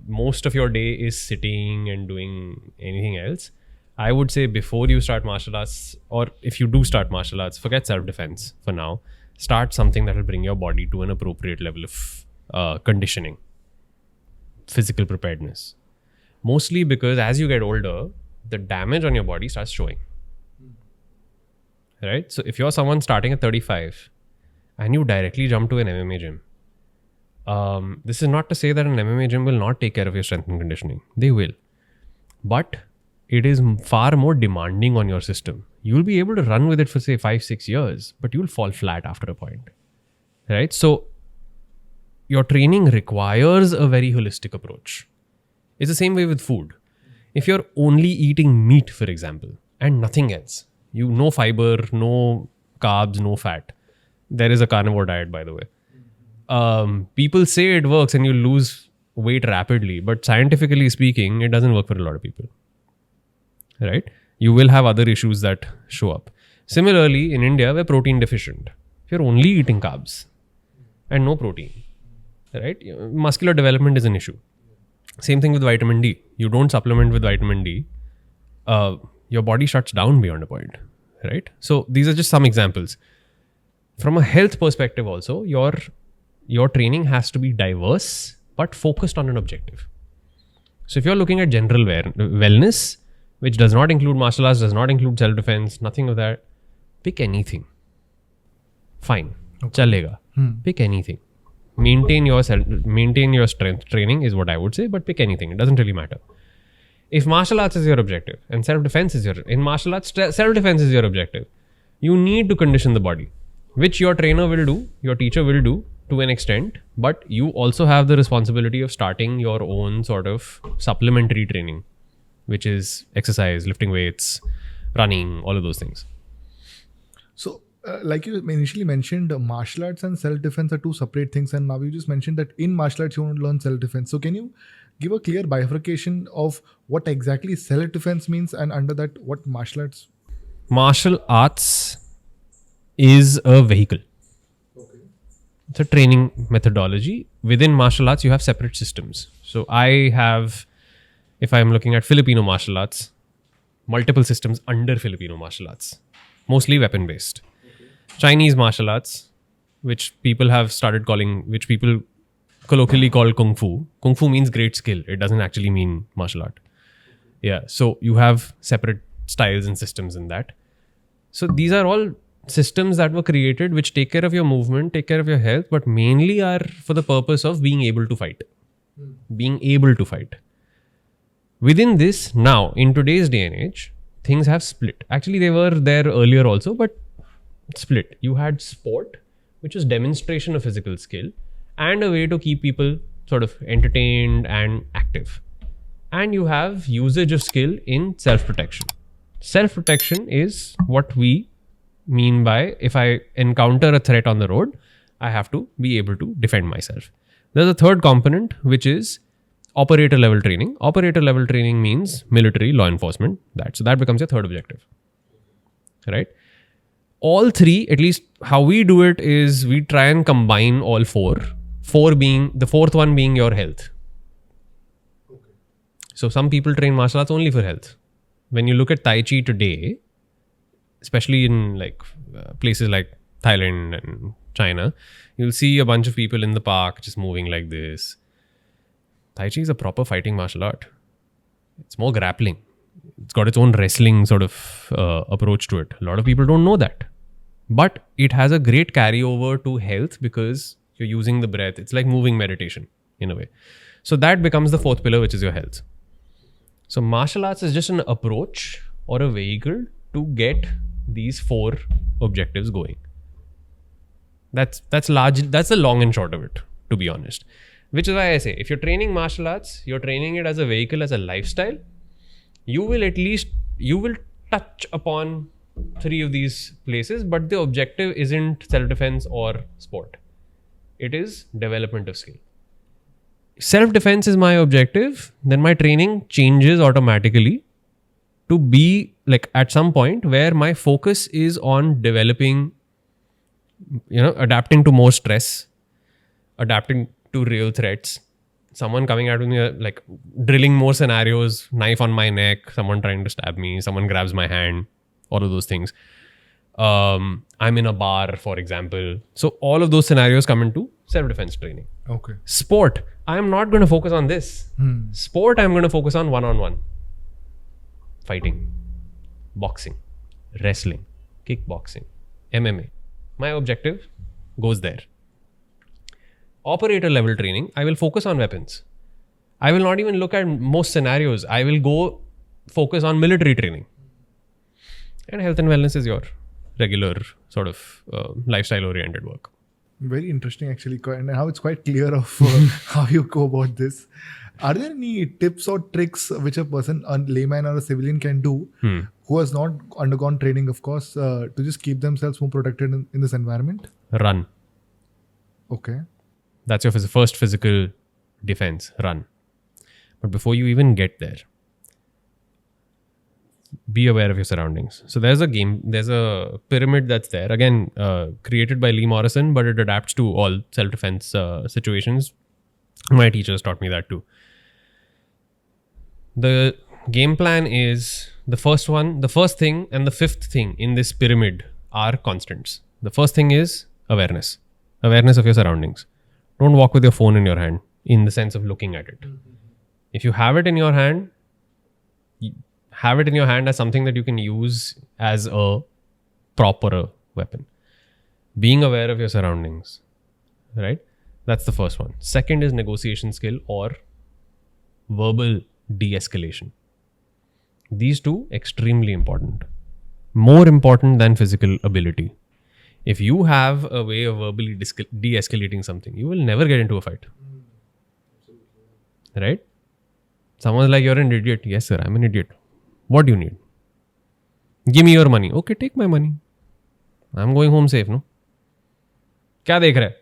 most of your day is sitting and doing anything else, I would say before you start martial arts, or if you do start martial arts, forget self-defense for now. Start something that will bring your body to an appropriate level of conditioning, physical preparedness. Mostly because as you get older, the damage on your body starts showing. Right? So if you're someone starting at 35 and you directly jump to an MMA gym, this is not to say that an MMA gym will not take care of your strength and conditioning. They will. But it is far more demanding on your system. You'll be able to run with it for say 5-6 years, but you'll fall flat after a point. Right? So your training requires a very holistic approach. It's the same way with food. If you're only eating meat, for example, and nothing else, no fiber, no carbs, no fat. There is a carnivore diet, by the way. People say it works and you lose weight rapidly, but scientifically speaking, it doesn't work for a lot of people. Right? You will have other issues that show up. Similarly, in India, we're protein deficient. If you're only eating carbs and no protein, right? Muscular development is an issue. Same thing with vitamin D. You don't supplement with vitamin D, your body shuts down beyond a point, right? So these are just some examples. From a health perspective also, your your training has to be diverse but focused on an objective. So if you're looking at general wellness, which does not include martial arts, does not include self-defense, nothing of that, pick anything. Fine. Chalega. Pick anything. Maintain your strength training is what I would say, but pick anything. It doesn't really matter. If martial arts is your objective and self-defense is your objective, you need to condition the body, which your trainer will do, your teacher will do to an extent, but you also have the responsibility of starting your own sort of supplementary training, which is exercise, lifting weights, running, all of those things. So, like you initially mentioned, martial arts and self-defense are two separate things, and now you just mentioned that in martial arts you want to learn self-defense. So can you give a clear bifurcation of what exactly self-defense means, and under that what martial arts? Martial arts is a vehicle. Okay. It's a training methodology. Within martial arts, you have separate systems. So I have, if I'm looking at Filipino martial arts, multiple systems under Filipino martial arts, mostly weapon-based. Okay. Chinese martial arts, which people colloquially call Kung Fu. Kung Fu means great skill. It doesn't actually mean martial art. Yeah. So you have separate styles and systems in that. So these are all systems that were created which take care of your movement, take care of your health, but mainly are for the purpose of being able to fight. Being able to fight. Within this, now, in today's day and age, things have split. Actually, they were there earlier also, but split. You had sport, which was demonstration of physical skill and a way to keep people sort of entertained and active. And you have usage of skill in self-protection. Self-protection is what we mean by, if I encounter a threat on the road, I have to be able to defend myself. There's a third component, which is operator level training. Operator level training means military, law enforcement. So that becomes your third objective. Right? All three, at least how we do it, is we try and combine all four. The fourth one being your health. Okay. So some people train martial arts only for health. When you look at Tai Chi today, especially in places like Thailand and China, you'll see a bunch of people in the park just moving like this. Tai Chi is a proper fighting martial art. It's more grappling. It's got its own wrestling sort of approach to it. A lot of people don't know that. But it has a great carryover to health because you're using the breath. It's like moving meditation in a way. So that becomes the fourth pillar, which is your health. So martial arts is just an approach or a vehicle to get these four objectives going. That's the long and short of it, to be honest. Which is why I say, if you're training martial arts, you're training it as a vehicle, as a lifestyle, you will touch upon three of these places, but the objective isn't self-defense or sport. It is development of skill. Self-defense is my objective, then my training changes automatically to be at some point where my focus is on developing, adapting to more stress, adapting to real threats. Someone coming at me, drilling more scenarios, knife on my neck, someone trying to stab me, someone grabs my hand, all of those things. I'm in a bar, for example. So all of those scenarios come into self-defense training. Okay. Sport, I'm not going to focus on this. Sport, I'm going to focus on one-on-one. Fighting, boxing, wrestling, kickboxing, MMA. My objective goes there. Operator level training, I will focus on weapons. I will not even look at most scenarios. I will go focus on military training. And health and wellness is your regular sort of lifestyle oriented work. Very interesting, actually, and how it's quite clear of how you go about this. Are there any tips or tricks which a person, a layman or a civilian, can do who has not undergone training, of course, to just keep themselves more protected in this environment? Run. Okay. That's your first physical defense. Run. But before you even get there, be aware of your surroundings. So there's a pyramid that's there. Again, created by Lee Morrison, but it adapts to all self-defense situations. My teachers taught me that too. The game plan is the first thing and the fifth thing in this pyramid are constants. The first thing is awareness of your surroundings. Don't walk with your phone in your hand in the sense of looking at it. If you have it in your hand, have it in your hand as something that you can use as a proper weapon. Being aware of your surroundings, right? That's the first one. Second is negotiation skill or verbal de-escalation. These two, extremely important. More important than physical ability. If you have a way of verbally de-escalating something, you will never get into a fight. Right? Someone's like, you're an idiot. Yes, sir, I'm an idiot. What do you need? Give me your money. Okay, take my money. I'm going home safe, no? क्या देख रहा है?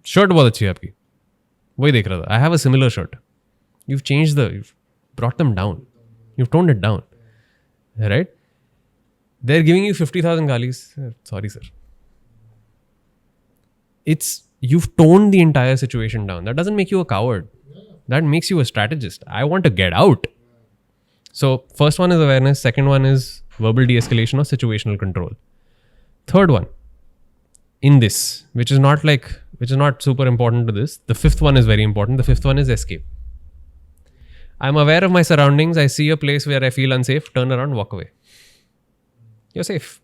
Shirt बहुत अच्छी है आपकी. वही देख रहा था. I have a similar shirt. You've brought them down. You've toned it down. Right? They're giving you 50,000 galis. Sorry, sir. You've toned the entire situation down. That doesn't make you a coward. That makes you a strategist. I want to get out. So first one is awareness. Second one is verbal de-escalation or situational control. Third one, in this, which is not super important to this. The fifth one is very important. The fifth one is escape. I'm aware of my surroundings. I see a place where I feel unsafe. Turn around, walk away. You're safe.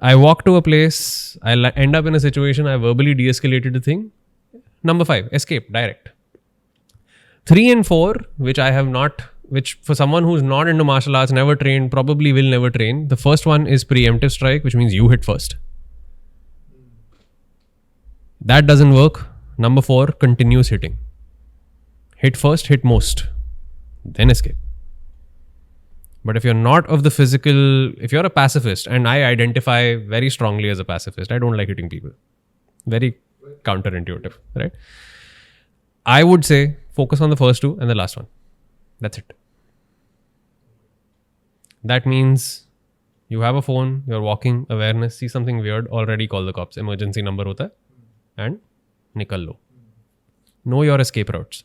I walk to a place. I'll end up in a situation. I verbally de-escalated the thing. Number 5, escape, direct. 3 and 4, which for someone who's not into martial arts, never trained, probably will never train. The first one is preemptive strike, which means you hit first. That doesn't work. Number 4, continuous hitting. Hit first, hit most, then escape. But if you're not of the physical, if you're a pacifist, and I identify very strongly as a pacifist, I don't like hitting people. Very counterintuitive, right? I would say focus on the first 2 and the last one. That's it. That means you have a phone, you're walking, awareness, see something weird, already call the cops. Emergency number hota hai, and nikal lo. Know your escape routes.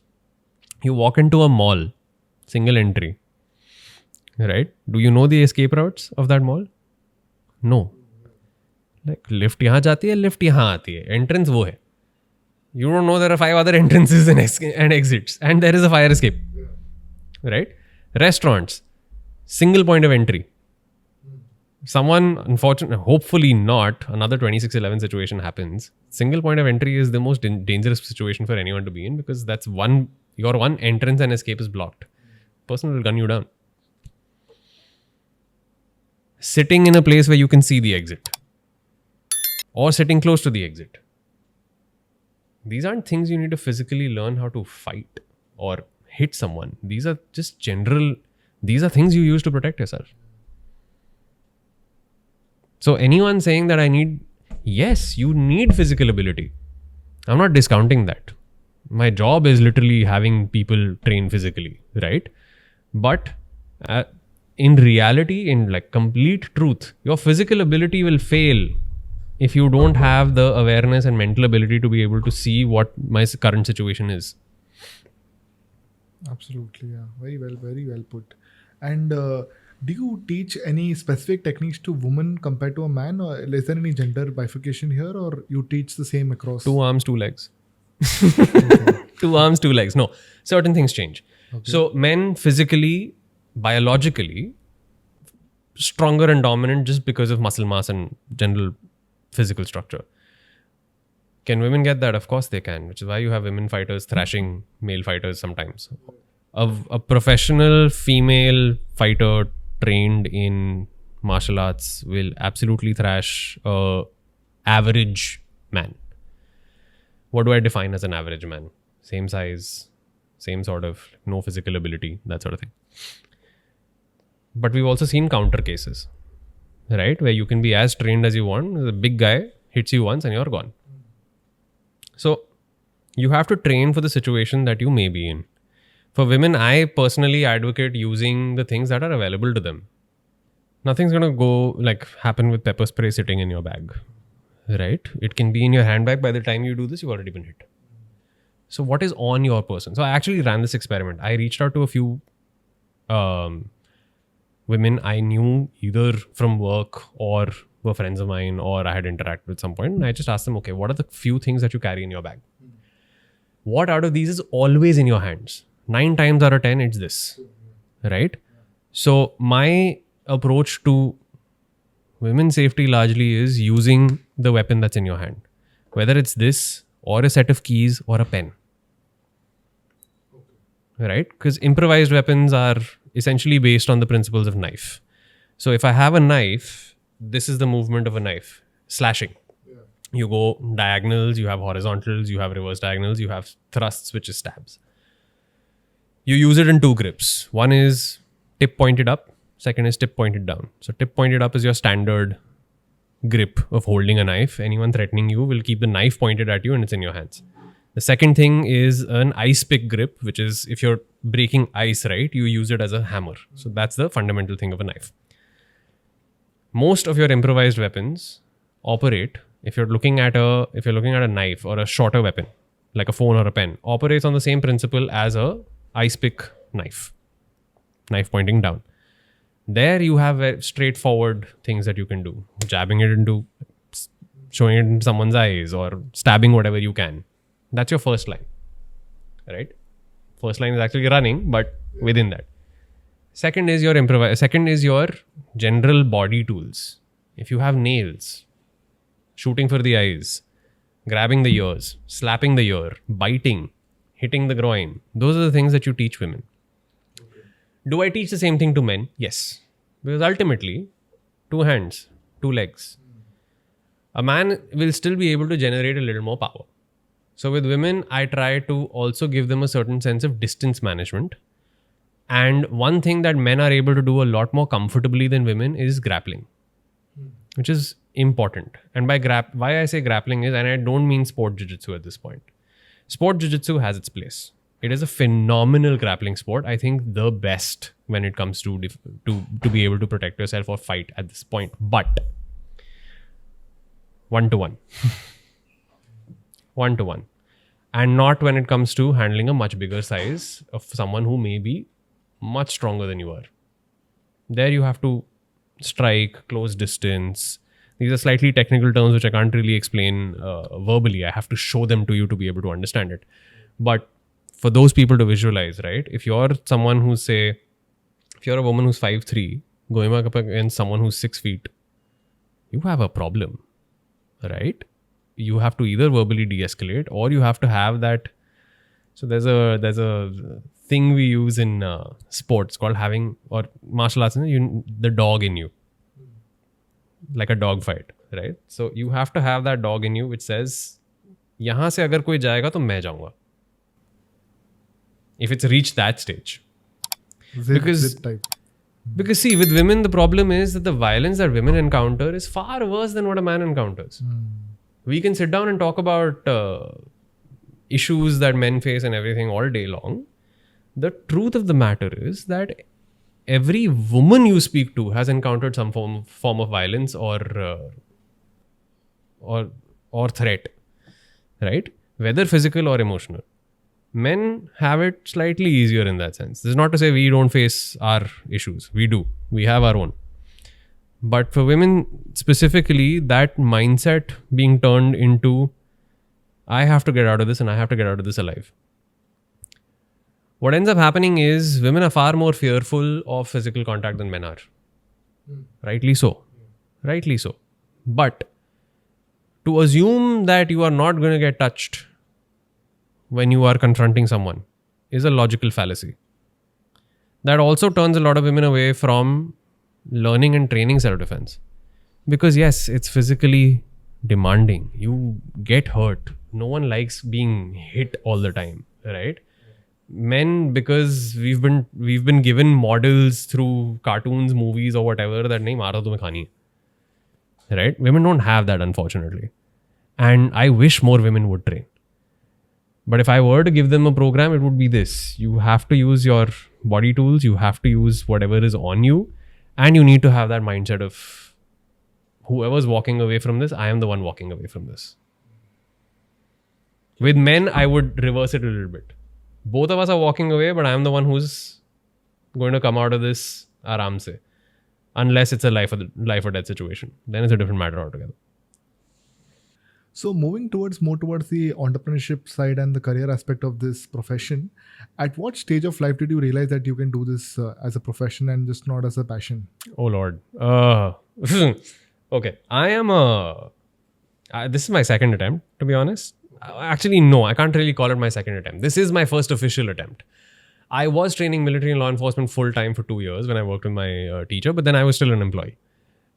You walk into a mall, single entry, right? Do you know the escape routes of that mall? No. Like lift यहाँ जाती है, lift यहाँ आती है. Entrance वो है. You don't know there are 5 other entrances and exits, and there is a fire escape. Right? Restaurants, single point of entry. Someone, unfortunately, hopefully not, another 2611 situation happens. Single point of entry is the most dangerous situation for anyone to be in, because that's your one entrance and escape is blocked. Person will gun you down. Sitting in a place where you can see the exit, or sitting close to the exit. These aren't things you need to physically learn how to fight or hit someone. These are just these are things you use to protect yourself. So anyone saying that yes, you need physical ability. I'm not discounting that. My job is literally having people train physically, right? But in reality, in like complete truth, your physical ability will fail if you don't have the awareness and mental ability to be able to see what my current situation is. Absolutely, yeah. Very well put. And do you teach any specific techniques to women compared to a man, or is there any gender bifurcation here, or you teach the same across? 2 arms, 2 legs. Okay. 2 arms, 2 legs. No, certain things change. Okay. So men physically, biologically, stronger and dominant just because of muscle mass and general physical structure. Can women get that? Of course they can, which is why you have women fighters thrashing male fighters sometimes. A professional female fighter trained in martial arts will absolutely thrash a average man. What do I define as an average man? Same size, same sort of, no physical ability, that sort of thing. But we've also seen counter cases, right? Where you can be as trained as you want. The big guy hits you once and you're gone. So you have to train for the situation that you may be in. For women, I personally advocate using the things that are available to them. Nothing's going to happen with pepper spray sitting in your bag, right? It can be in your handbag. By the time you do this, you've already been hit. So what is on your person? So I actually ran this experiment. I reached out to a few women I knew either from work or were friends of mine or I had interacted with some point, and I just asked them, okay, what are the few things that you carry in your bag? What out of these is always in your hands? 9 times out of 10, it's this, right? So my approach to women's safety largely is using the weapon that's in your hand, whether it's this or a set of keys or a pen, right? Because improvised weapons are essentially based on the principles of knife. So if I have a knife, this is the movement of a knife, slashing. You go diagonals, you have horizontals, you have reverse diagonals, you have thrusts, which is stabs. You use it in 2 grips. One is tip pointed up, second is tip pointed down. So tip pointed up is your standard grip of holding a knife. Anyone threatening you will keep the knife pointed at you and it's in your hands. The second thing is an ice pick grip, which is if you're breaking ice, right, you use it as a hammer. So that's the fundamental thing of a knife. Most of your improvised weapons operate, if you're looking at a knife or a shorter weapon, like a phone or a pen, operates on the same principle as a ice pick knife pointing down. There you have straightforward things that you can do. Jabbing it into, showing it in someone's eyes or stabbing whatever you can. That's your first line, right? First line is actually running, but within that. Second is your general body tools. If you have nails, shooting for the eyes, grabbing the ears, slapping the ear, biting, hitting the groin, those are the things that you teach women. Do I teach the same thing to men? Yes. Because ultimately, 2 hands, 2 legs. A man will still be able to generate a little more power. So with women, I try to also give them a certain sense of distance management. And one thing that men are able to do a lot more comfortably than women is grappling, which is important. And by why I say grappling is, and I don't mean sport jiu-jitsu at this point. Sport jiu-jitsu has its place. It is a phenomenal grappling sport. I think the best when it comes to be able to protect yourself or fight at this point. But 1-to-1. 1-to-1. And not when it comes to handling a much bigger size of someone who may be much stronger than you are. There you have to strike, close distance. These are slightly technical terms which I can't really explain verbally. I have to show them to you to be able to understand it. But for those people to visualize, right? If you're someone who's if you're a woman who's 5'3", going up against someone who's 6 feet, you have a problem, right? You have to either verbally de-escalate or you have to have that. So there's a thing we use in sports called having, or martial arts, the dog in you, like a dog fight, right? So you have to have that dog in you which says, yahan se agar koi jayega to main jaunga. If it's reached that stage. Because see, with women, the problem is that the violence that women encounter is far worse than what a man encounters. We can sit down and talk about issues that men face and everything all day long. The truth of the matter is that every woman you speak to has encountered some form of violence or threat, right? Whether physical or emotional. Men have it slightly easier in that sense. This is not to say we don't face our issues. We do. We have our own. But for women specifically, that mindset being turned into, I have to get out of this and I have to get out of this alive. What ends up happening is women are far more fearful of physical contact than men are. Rightly so. Rightly so. But to assume that you are not going to get touched when you are confronting someone is a logical fallacy. That also turns a lot of women away from learning and training self-defense. Because yes, it's physically demanding. You get hurt. No one likes being hit all the time, right? Men, because we've been given models through cartoons, movies or whatever that nahi mara tumhe khani hai. Right? Women don't have that, unfortunately. And I wish more women would train. But if I were to give them a program, it would be this. You have to use your body tools. You have to use whatever is on you. And you need to have that mindset of whoever's walking away from this, I am the one walking away from this. With men, I would reverse it a little bit. Both of us are walking away, but I am the one who's going to come out of this aram se. unless it's a life or death situation. Then it's a different matter altogether. So moving more towards the entrepreneurship side and the career aspect of this profession, at what stage of life did you realize that you can do this as a profession and just not as a passion? Oh Lord. Okay. This is my second attempt, to be honest. Actually, no, I can't really call it my second attempt. This is my first official attempt. I was training military and law enforcement full time for 2 years when I worked with my teacher, but then I was still an employee,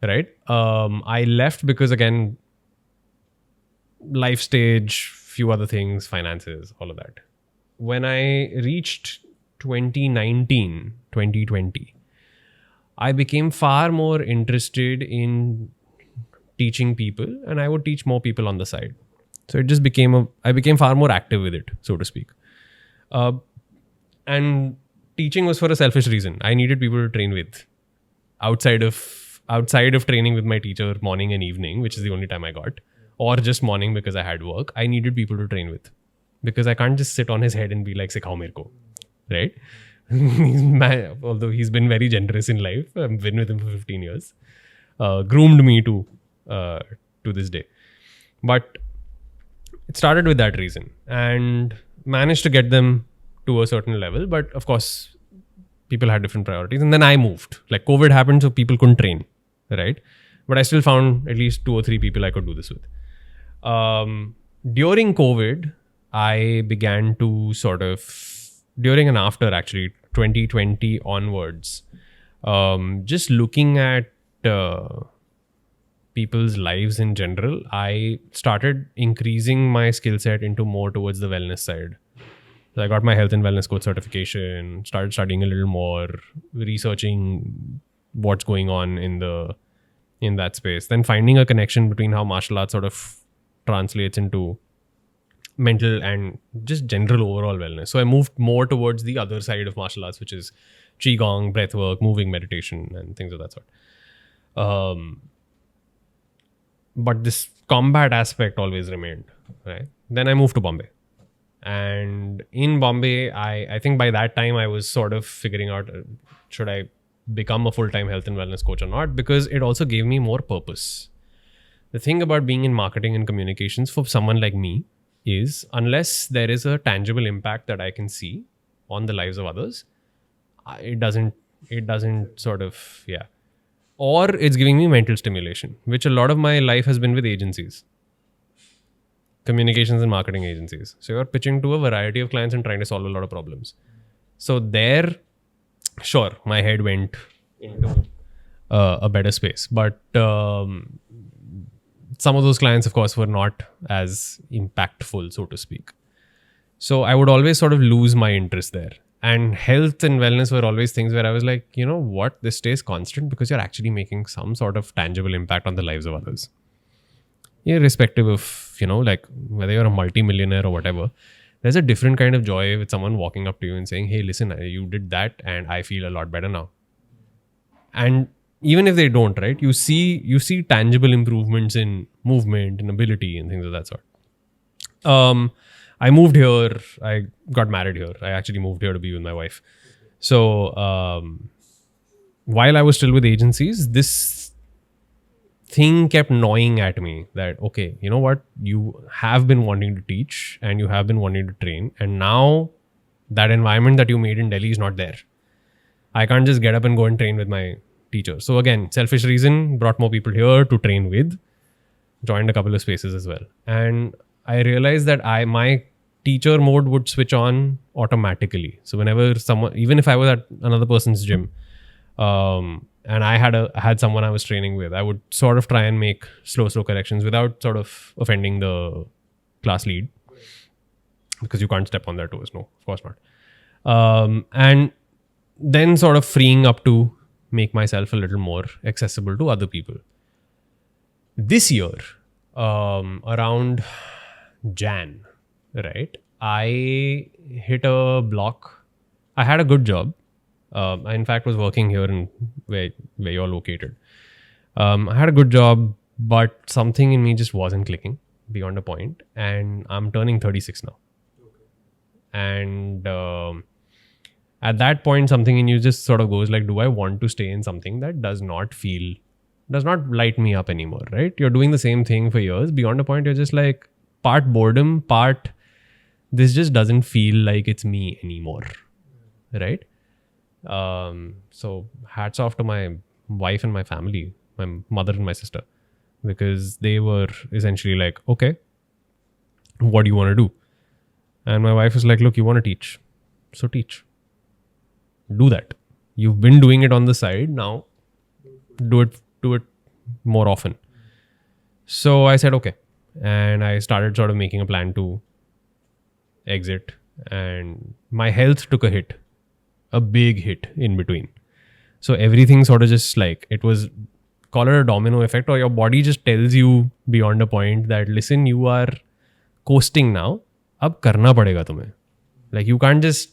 right? I left because, again, life stage, few other things, finances, all of that. When I reached 2019, 2020, I became far more interested in teaching people, and I would teach more people on the side. So it just I became far more active with it, so to speak. And teaching was for a selfish reason. I needed people to train with outside of training with my teacher morning and evening, which is the only time I got, or just morning because I had work. I needed people to train with because I can't just sit on his head and be like, "Sikhao mere ko," right? Although he's been very generous in life, I've been with him for 15 years, groomed me to this day. But it started with that reason and managed to get them to a certain level. But of course, people had different priorities. And then I moved. Like COVID happened, so people couldn't train, right? But I still found at least 2 or 3 people I could do this with. During COVID, I began to during and after actually 2020 onwards, just looking at people's lives in general, I started increasing my skill set into more towards the wellness side. So I got my health and wellness coach certification, started studying a little more, researching what's going on in that space, then finding a connection between how martial arts sort of translates into mental and just general overall wellness. So I moved more towards the other side of martial arts, which is qigong, breathwork, moving meditation, and things of that sort. But this combat aspect always remained, right? Then I moved to Bombay. And in Bombay, I think by that time I was sort of figuring out, should I become a full-time health and wellness coach or not? Because it also gave me more purpose. The thing about being in marketing and communications for someone like me is, unless there is a tangible impact that I can see on the lives of others, it doesn't sort of, yeah. Or it's giving me mental stimulation, which a lot of my life has been with agencies, communications and marketing agencies. So you're pitching to a variety of clients and trying to solve a lot of problems. So there, sure, my head went into a better space. But some of those clients, of course, were not as impactful, so to speak. So I would always sort of lose my interest there. And health and wellness were always things where I was like, you know what, this stays constant because you're actually making some sort of tangible impact on the lives of others. Irrespective of, like whether you're a multi-millionaire or whatever, there's a different kind of joy with someone walking up to you and saying, hey, listen, you did that and I feel a lot better now. And even if they don't, right, you see tangible improvements in movement and ability and things of that sort. I moved here. I got married here. I actually moved here to be with my wife. So while I was still with agencies, this thing kept gnawing at me that, okay, you know what? You have been wanting to teach and you have been wanting to train. And now that environment that you made in Delhi is not there. I can't just get up and go and train with my teacher. So again, selfish reason, brought more people here to train with, joined a couple of spaces as well. And I realized that my teacher mode would switch on automatically. So whenever someone, even if I was at another person's gym, and I had someone I was training with, I would sort of try and make slow corrections without sort of offending the class lead, because you can't step on their toes. No, of course not. And then sort of freeing up to make myself a little more accessible to other people. This year, around Jan, right, I hit a block. I had a good job. I in fact was working here in where you're located. I had a good job, but something in me just wasn't clicking beyond a point. And I'm turning 36 now. And At that point, something in you just sort of goes like, do I want to stay in something that does not light me up anymore, right? You're doing the same thing for years. Beyond a point, you're just like part boredom, part this just doesn't feel like it's me anymore, right? So hats off to my wife and my family, my mother and my sister, because they were essentially like, okay, what do you want to do? And my wife is like, look, you want to teach, so teach. Do that. You've been doing it on the side. Now do it more often. So I said, okay. And I started sort of making a plan to exit. And my health took a hit, a big hit in between. So everything sort of just like, it was, call it a domino effect, or your body just tells you beyond a point that, listen, you are coasting now. Ab karna padega tumhe. Like you can't just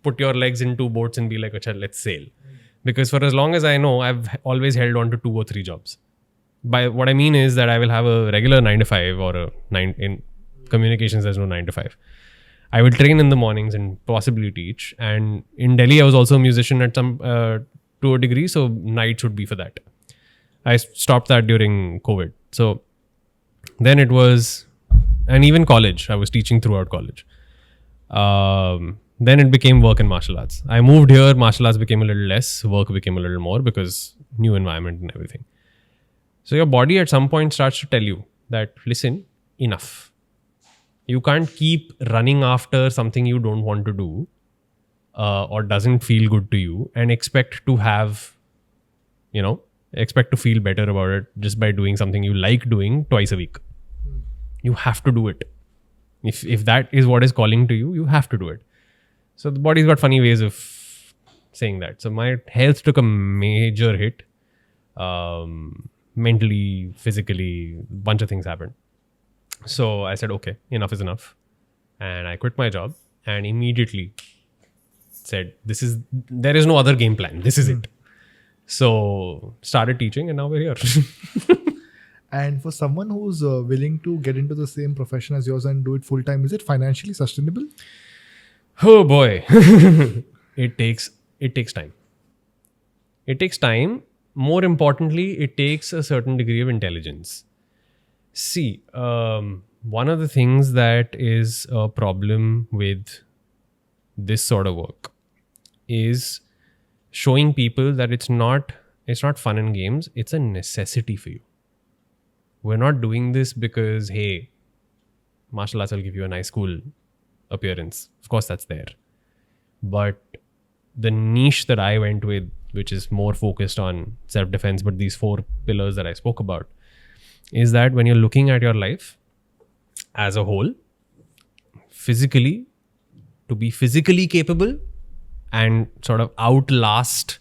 put your legs in two boats and be like, acha, let's sail. Because for as long as I know, I've always held on to 2 or 3 jobs. By what I mean is that I will have a regular 9 to 5 or a 9 in communications. There's no 9 to 5. I will train in the mornings and possibly teach. And in Delhi, I was also a musician at some to a degree. So night should be for that. I stopped that during COVID. So then it was, and even college, I was teaching throughout college. Then it became work and martial arts. I moved here, martial arts became a little less, work became a little more because new environment and everything. So your body at some point starts to tell you that, listen, enough. You can't keep running after something you don't want to do or doesn't feel good to you and expect to feel better about it just by doing something you like doing twice a week. You have to do it. If that is what is calling to you, you have to do it. So the body's got funny ways of saying that. So my health took a major hit. Mentally, physically, a bunch of things happened. So I said, okay, enough is enough. And I quit my job and immediately said, there is no other game plan. This is it. So started teaching and now we're here. And for someone who's willing to get into the same profession as yours and do it full time, is it financially sustainable? Oh boy. It takes time. It takes time. More importantly, it takes a certain degree of intelligence. See, one of the things that is a problem with this sort of work is showing people that it's not fun and games. It's a necessity for you. We're not doing this because, hey, martial arts will give you a nice school appearance. Of course, that's there. But the niche that I went with, which is more focused on self-defense, but these 4 pillars that I spoke about, is that when you're looking at your life as a whole, physically, to be physically capable and sort of outlast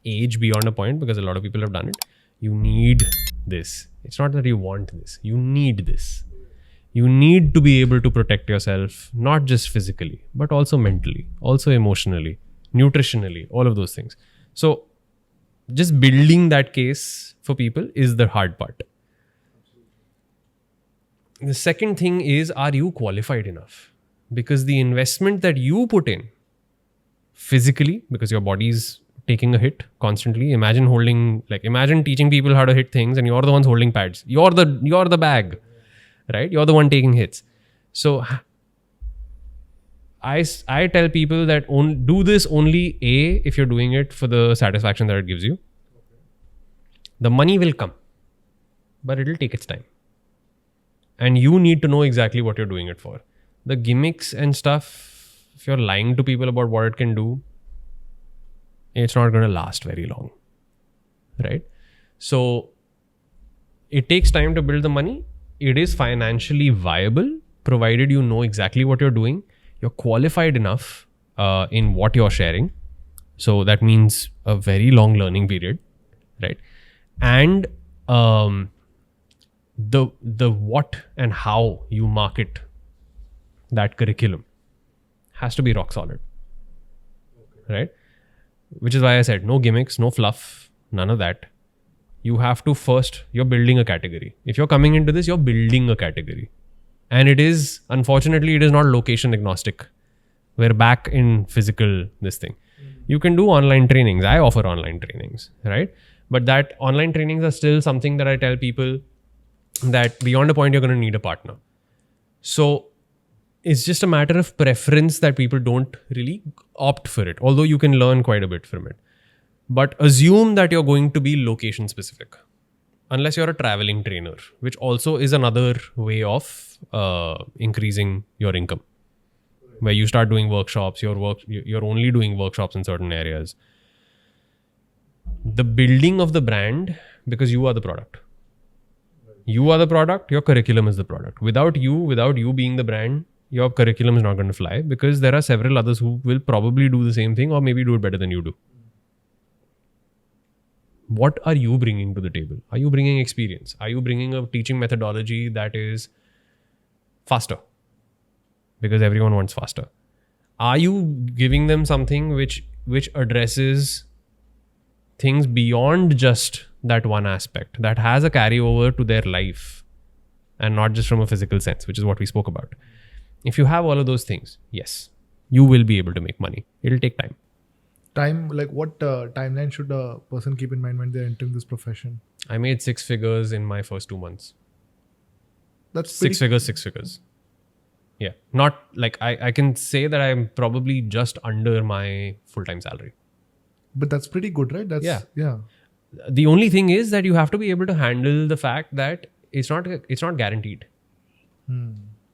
age beyond a point, because a lot of people have done it, you need this. It's not that you want this. You need this. You need to be able to protect yourself, not just physically, but also mentally, also emotionally, nutritionally, all of those things. So just building that case for people is the hard part. The second thing is, are you qualified enough? Because the investment that you put in physically, because your body's taking a hit constantly. Imagine teaching people how to hit things and you're the ones holding pads. You're the bag, right? You're the one taking hits. So I tell people that do this only if you're doing it for the satisfaction that it gives you. The money will come, but it'll take its time. And you need to know exactly what you're doing it for. The gimmicks and stuff, if you're lying to people about what it can do, it's not going to last very long, right? So it takes time to build the money. It is financially viable, provided you know exactly what you're doing. You're qualified enough in what you're sharing. So that means a very long learning period, right? And the what and how you market that curriculum has to be rock solid, right? Which is why I said no gimmicks, no fluff, none of that. You have to you're building a category. If you're coming into this, you're building a category. And unfortunately, it is not location agnostic. We're back in physical this thing. You can do online trainings. I offer online trainings, right? But that online trainings are still something that I tell people that beyond a point, you're going to need a partner. So it's just a matter of preference that people don't really opt for it, although you can learn quite a bit from it. But assume that you're going to be location specific, unless you're a traveling trainer, which also is another way of increasing your income, where you start doing workshops. You're only doing workshops in certain areas. The building of the brand, because you are the product. You are the product, your curriculum is the product. Without you being the brand, your curriculum is not going to fly, because there are several others who will probably do the same thing or maybe do it better than you do. What are you bringing to the table? Are you bringing experience? Are you bringing a teaching methodology that is faster? Because everyone wants faster. Are you giving them something which addresses things beyond just that one aspect, that has a carryover to their life and not just from a physical sense, which is what we spoke about? If you have all of those things, yes, you will be able to make money. It'll take time. Like what timeline should a person keep in mind when they're entering this profession? I made 6 figures in my first 2 months. That's 6 figures. Yeah. Not like I can say that I'm probably just under my full-time salary. But that's pretty good, right? That's yeah. The only thing is that you have to be able to handle the fact that it's not guaranteed.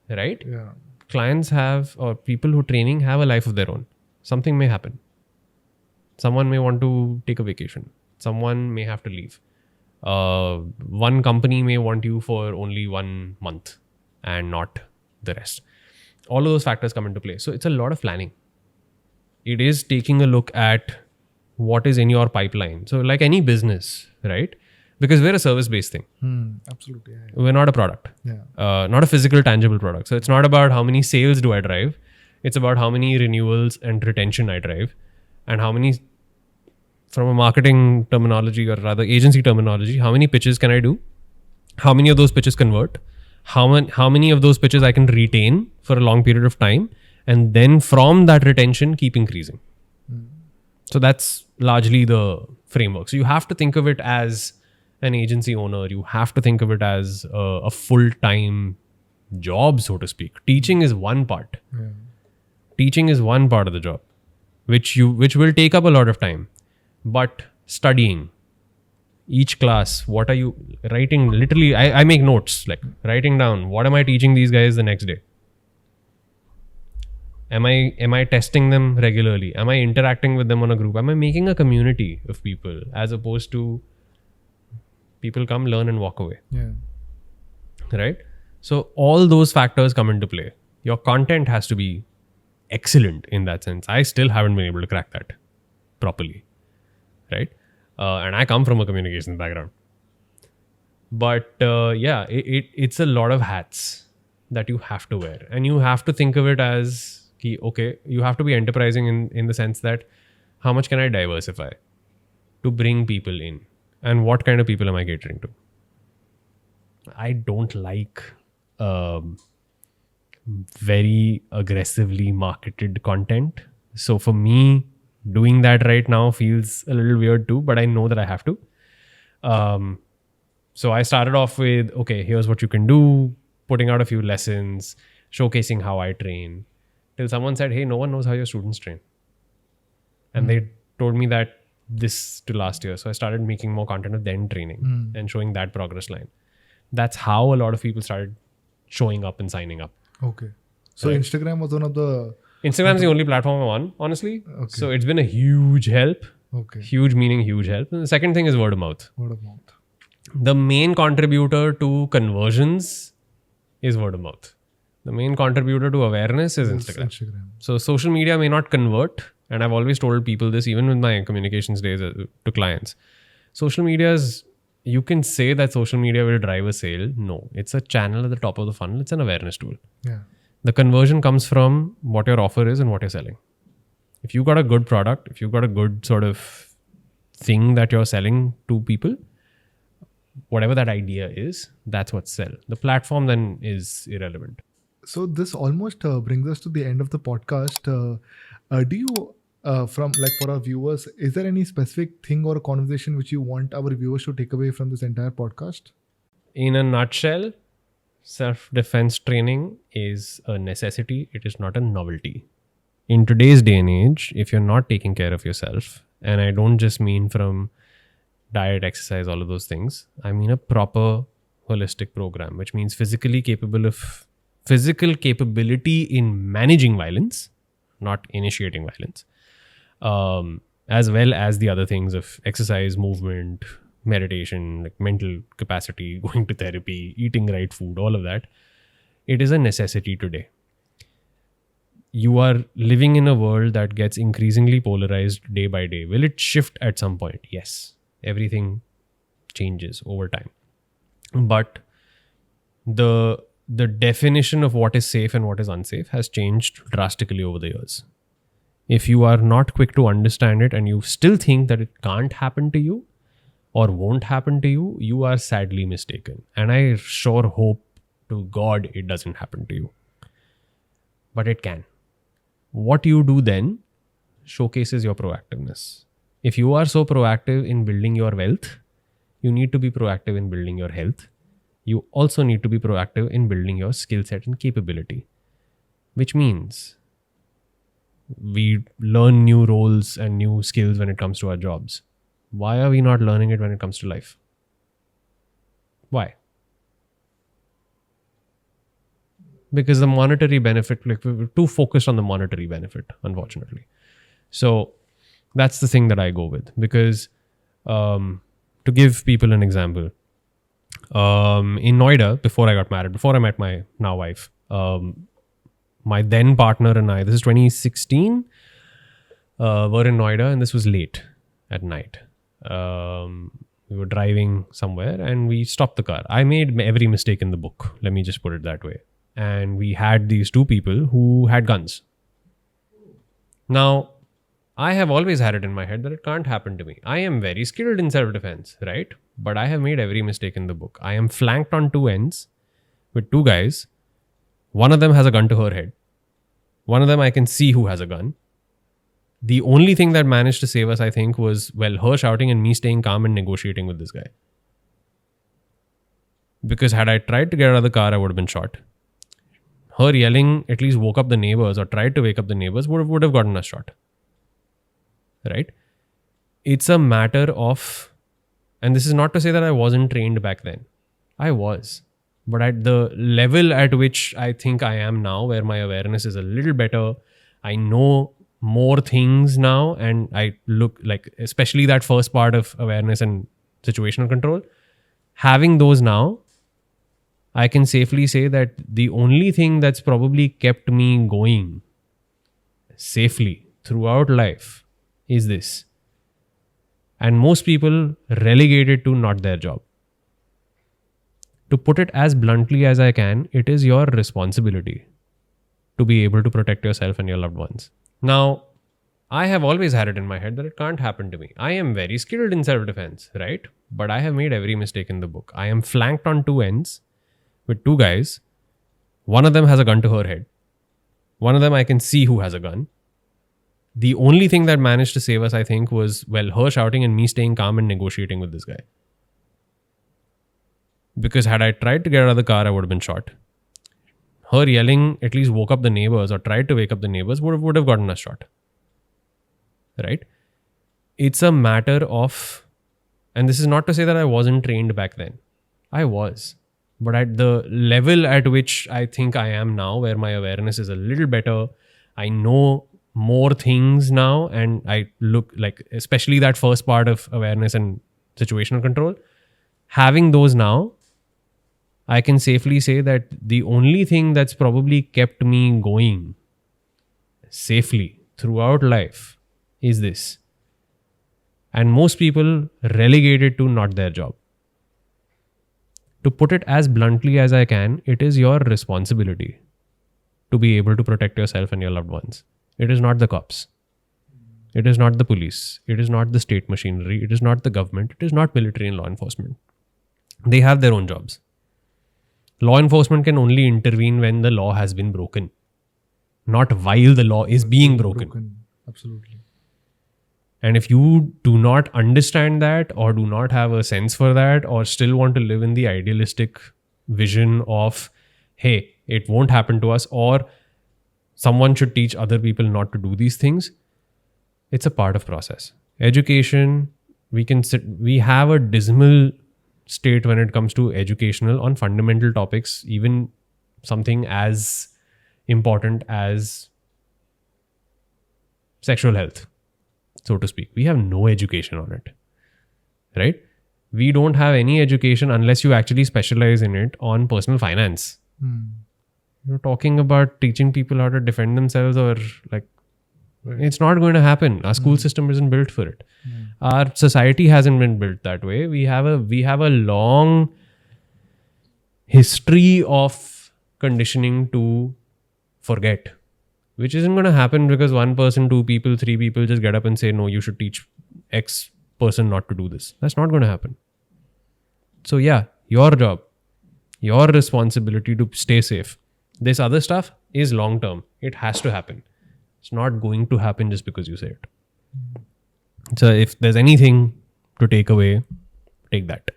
Right? Yeah. Clients have, or people who training have a life of their own. Something may happen. Someone may want to take a vacation. Someone may have to leave. One company may want you for only 1 month and not the rest. All of those factors come into play. So it's a lot of planning. It is taking a look at what is in your pipeline. So like any business, right? Because we're a service-based thing. Absolutely. Yeah. We're not a product. Yeah. Not a physical, tangible product. So it's not about how many sales do I drive. It's about how many renewals and retention I drive, and how many, from a marketing terminology or rather agency terminology, how many pitches can I do? How many of those pitches convert? How many of those pitches I can retain for a long period of time, and then from that retention keep increasing. So that's largely the framework. So you have to think of it as an agency owner. You have to think of it as a full-time job, so to speak. Teaching is one part. Yeah. Teaching is one part of the job, which will take up a lot of time. But studying each class, what are you writing? Literally, I make notes, like writing down, what am I teaching these guys the next day? Am I testing them regularly? Am I interacting with them on a group? Am I making a community of people, as opposed to people come, learn and walk away? Yeah. Right? So all those factors come into play. Your content has to be excellent in that sense. I still haven't been able to crack that properly. Right? And I come from a communications background. But it's a lot of hats that you have to wear. And you have to think of it as, okay, you have to be enterprising in the sense that how much can I diversify to bring people in? And what kind of people am I catering to? I don't like very aggressively marketed content. So for me, doing that right now feels a little weird too, but I know that I have to. So I started off with, okay, here's what you can do, putting out a few lessons, showcasing how I train, till someone said, hey, no one knows how your students train. And they told me that this to last year. So I started making more content of them training and showing that progress line. That's how a lot of people started showing up and signing up. Okay. So Right. Instagram was one of the... Instagram is the only platform I'm on, honestly. Okay. So it's been a huge help. Okay. Huge meaning huge help. And the second thing is word of mouth. Word of mouth. The main contributor to conversions is word of mouth. The main contributor to awareness is Instagram. So social media may not convert. And I've always told people this, even with my communications days to clients. Social media is, you can say that social media will drive a sale. No, it's a channel at the top of the funnel. It's an awareness tool. Yeah. The conversion comes from what your offer is and what you're selling. If you've got a good product, if you've got a good sort of thing that you're selling to people, whatever that idea is, that's what sell. The platform then is irrelevant. So this almost brings us to the end of the podcast. Do you, from like for our viewers, is there any specific thing or conversation which you want our viewers to take away from this entire podcast? In a nutshell, self-defense training is a necessity. It is not a novelty. In today's day and age, if you're not taking care of yourself, and I don't just mean from diet, exercise, all of those things, I mean a proper holistic program, which means physical capability in managing violence, not initiating violence, as well as the other things of exercise, movement, meditation, like mental capacity, going to therapy, eating right food, all of that. It is a necessity today. You are living in a world that gets increasingly polarized day by day. Will it shift at some point? Yes. Everything changes over time. But the definition of what is safe and what is unsafe has changed drastically over the years. If you are not quick to understand it and you still think that it can't happen to you or won't happen to you, you are sadly mistaken. And I sure hope to God it doesn't happen to you. But it can. What you do then showcases your proactiveness. If you are so proactive in building your wealth, you need to be proactive in building your health. You also need to be proactive in building your skill set and capability, which means we learn new roles and new skills when it comes to our jobs. Why are we not learning it when it comes to life? Why? Because the monetary benefit, like we're too focused on the monetary benefit, unfortunately. So that's the thing that I go with. Because to give people an example, in Noida, before I got married, before I met my now wife, my then partner and I, this is 2016, were in Noida, and this was late at night. We were driving somewhere and we stopped the car. I made every mistake in the book. Let me just put it that way. And we had these two people who had guns. Now, I have always had it in my head that it can't happen to me. I am very skilled in self-defense, right? But I have made every mistake in the book. I am flanked on two ends with two guys. One of them has a gun to her head. One of them I can see who has a gun. The only thing that managed to save us, I think, was, well, her shouting and me staying calm and negotiating with this guy. Because had I tried to get out of the car, I would have been shot. Her yelling at least woke up the neighbors or tried to wake up the neighbors would have gotten us shot. Right? It's a matter of, and this is not to say that I wasn't trained back then. I was. But at the level at which I think I am now, where my awareness is a little better, I know more things now, and I look like, especially that first part of awareness and situational control, having those now, I can safely say that the only thing that's probably kept me going safely throughout life is this. And most people relegate it to not their job. To put it as bluntly as I can, it is your responsibility to be able to protect yourself and your loved ones. Now, I have always had it in my head that it can't happen to me. I am very skilled in self-defense, right? But I have made every mistake in the book. I am flanked on two ends with two guys. One of them has a gun to her head. One of them I can see who has a gun. The only thing that managed to save us, I think, was, well, her shouting and me staying calm and negotiating with this guy. Because had I tried to get out of the car, I would have been shot. Her yelling at least woke up the neighbors or tried to wake up the neighbors would have gotten us shot. Right? It's a matter of, and this is not to say that I wasn't trained back then. I was. But at the level at which I think I am now, where my awareness is a little better, I know more things now, and I look like, especially that first part of awareness and situational control, having those now, I can safely say that the only thing that's probably kept me going safely throughout life is this. And most people relegate it to not their job. To put it as bluntly as I can, it is your responsibility to be able to protect yourself and your loved ones. It is not the cops. It is not the police. It is not the state machinery. It is not the government. It is not military and law enforcement. They have their own jobs. Law enforcement can only intervene when the law has been broken, not while the law is being broken. Absolutely. And if you do not understand that, or do not have a sense for that, or still want to live in the idealistic vision of, hey, it won't happen to us, or someone should teach other people not to do these things, it's a part of process. Education, we have a dismal state when it comes to educational on fundamental topics, even something as important as sexual health, so to speak. We have no education on it, right? We don't have any education unless you actually specialize in it on personal finance. You're talking about teaching people how to defend themselves, or like, it's not going to happen. Our school system isn't built for it. Our society hasn't been built that way. We have a long history of conditioning to forget, which isn't going to happen because one person, two people, three people just get up and say, no, you should teach X person not to do this. That's not going to happen. So yeah, your job, your responsibility to stay safe. This other stuff is long term. It has to happen. It's not going to happen just because you say it. So if there's anything to take away, take that.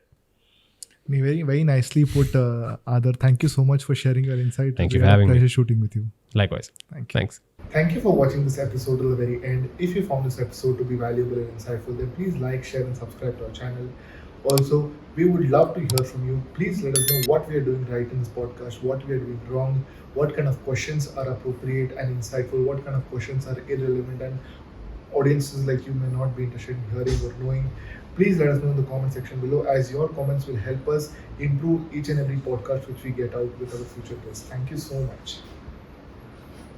Very, very nicely put, Aadhar. Thank you so much for sharing your insight. Thank you We for had a having me. pleasure shooting with you. Likewise. Thank you. Thanks. Thank you for watching this episode till the very end. If you found this episode to be valuable and insightful, then please like, share, and subscribe to our channel. Also, we would love to hear from you. Please let us know what we are doing right in this podcast, what we are doing wrong, what kind of questions are appropriate and insightful, what kind of questions are irrelevant, and audiences like you may not be interested in hearing or knowing. Please let us know in the comment section below, as your comments will help us improve each and every podcast which we get out with our future guests. Thank you so much.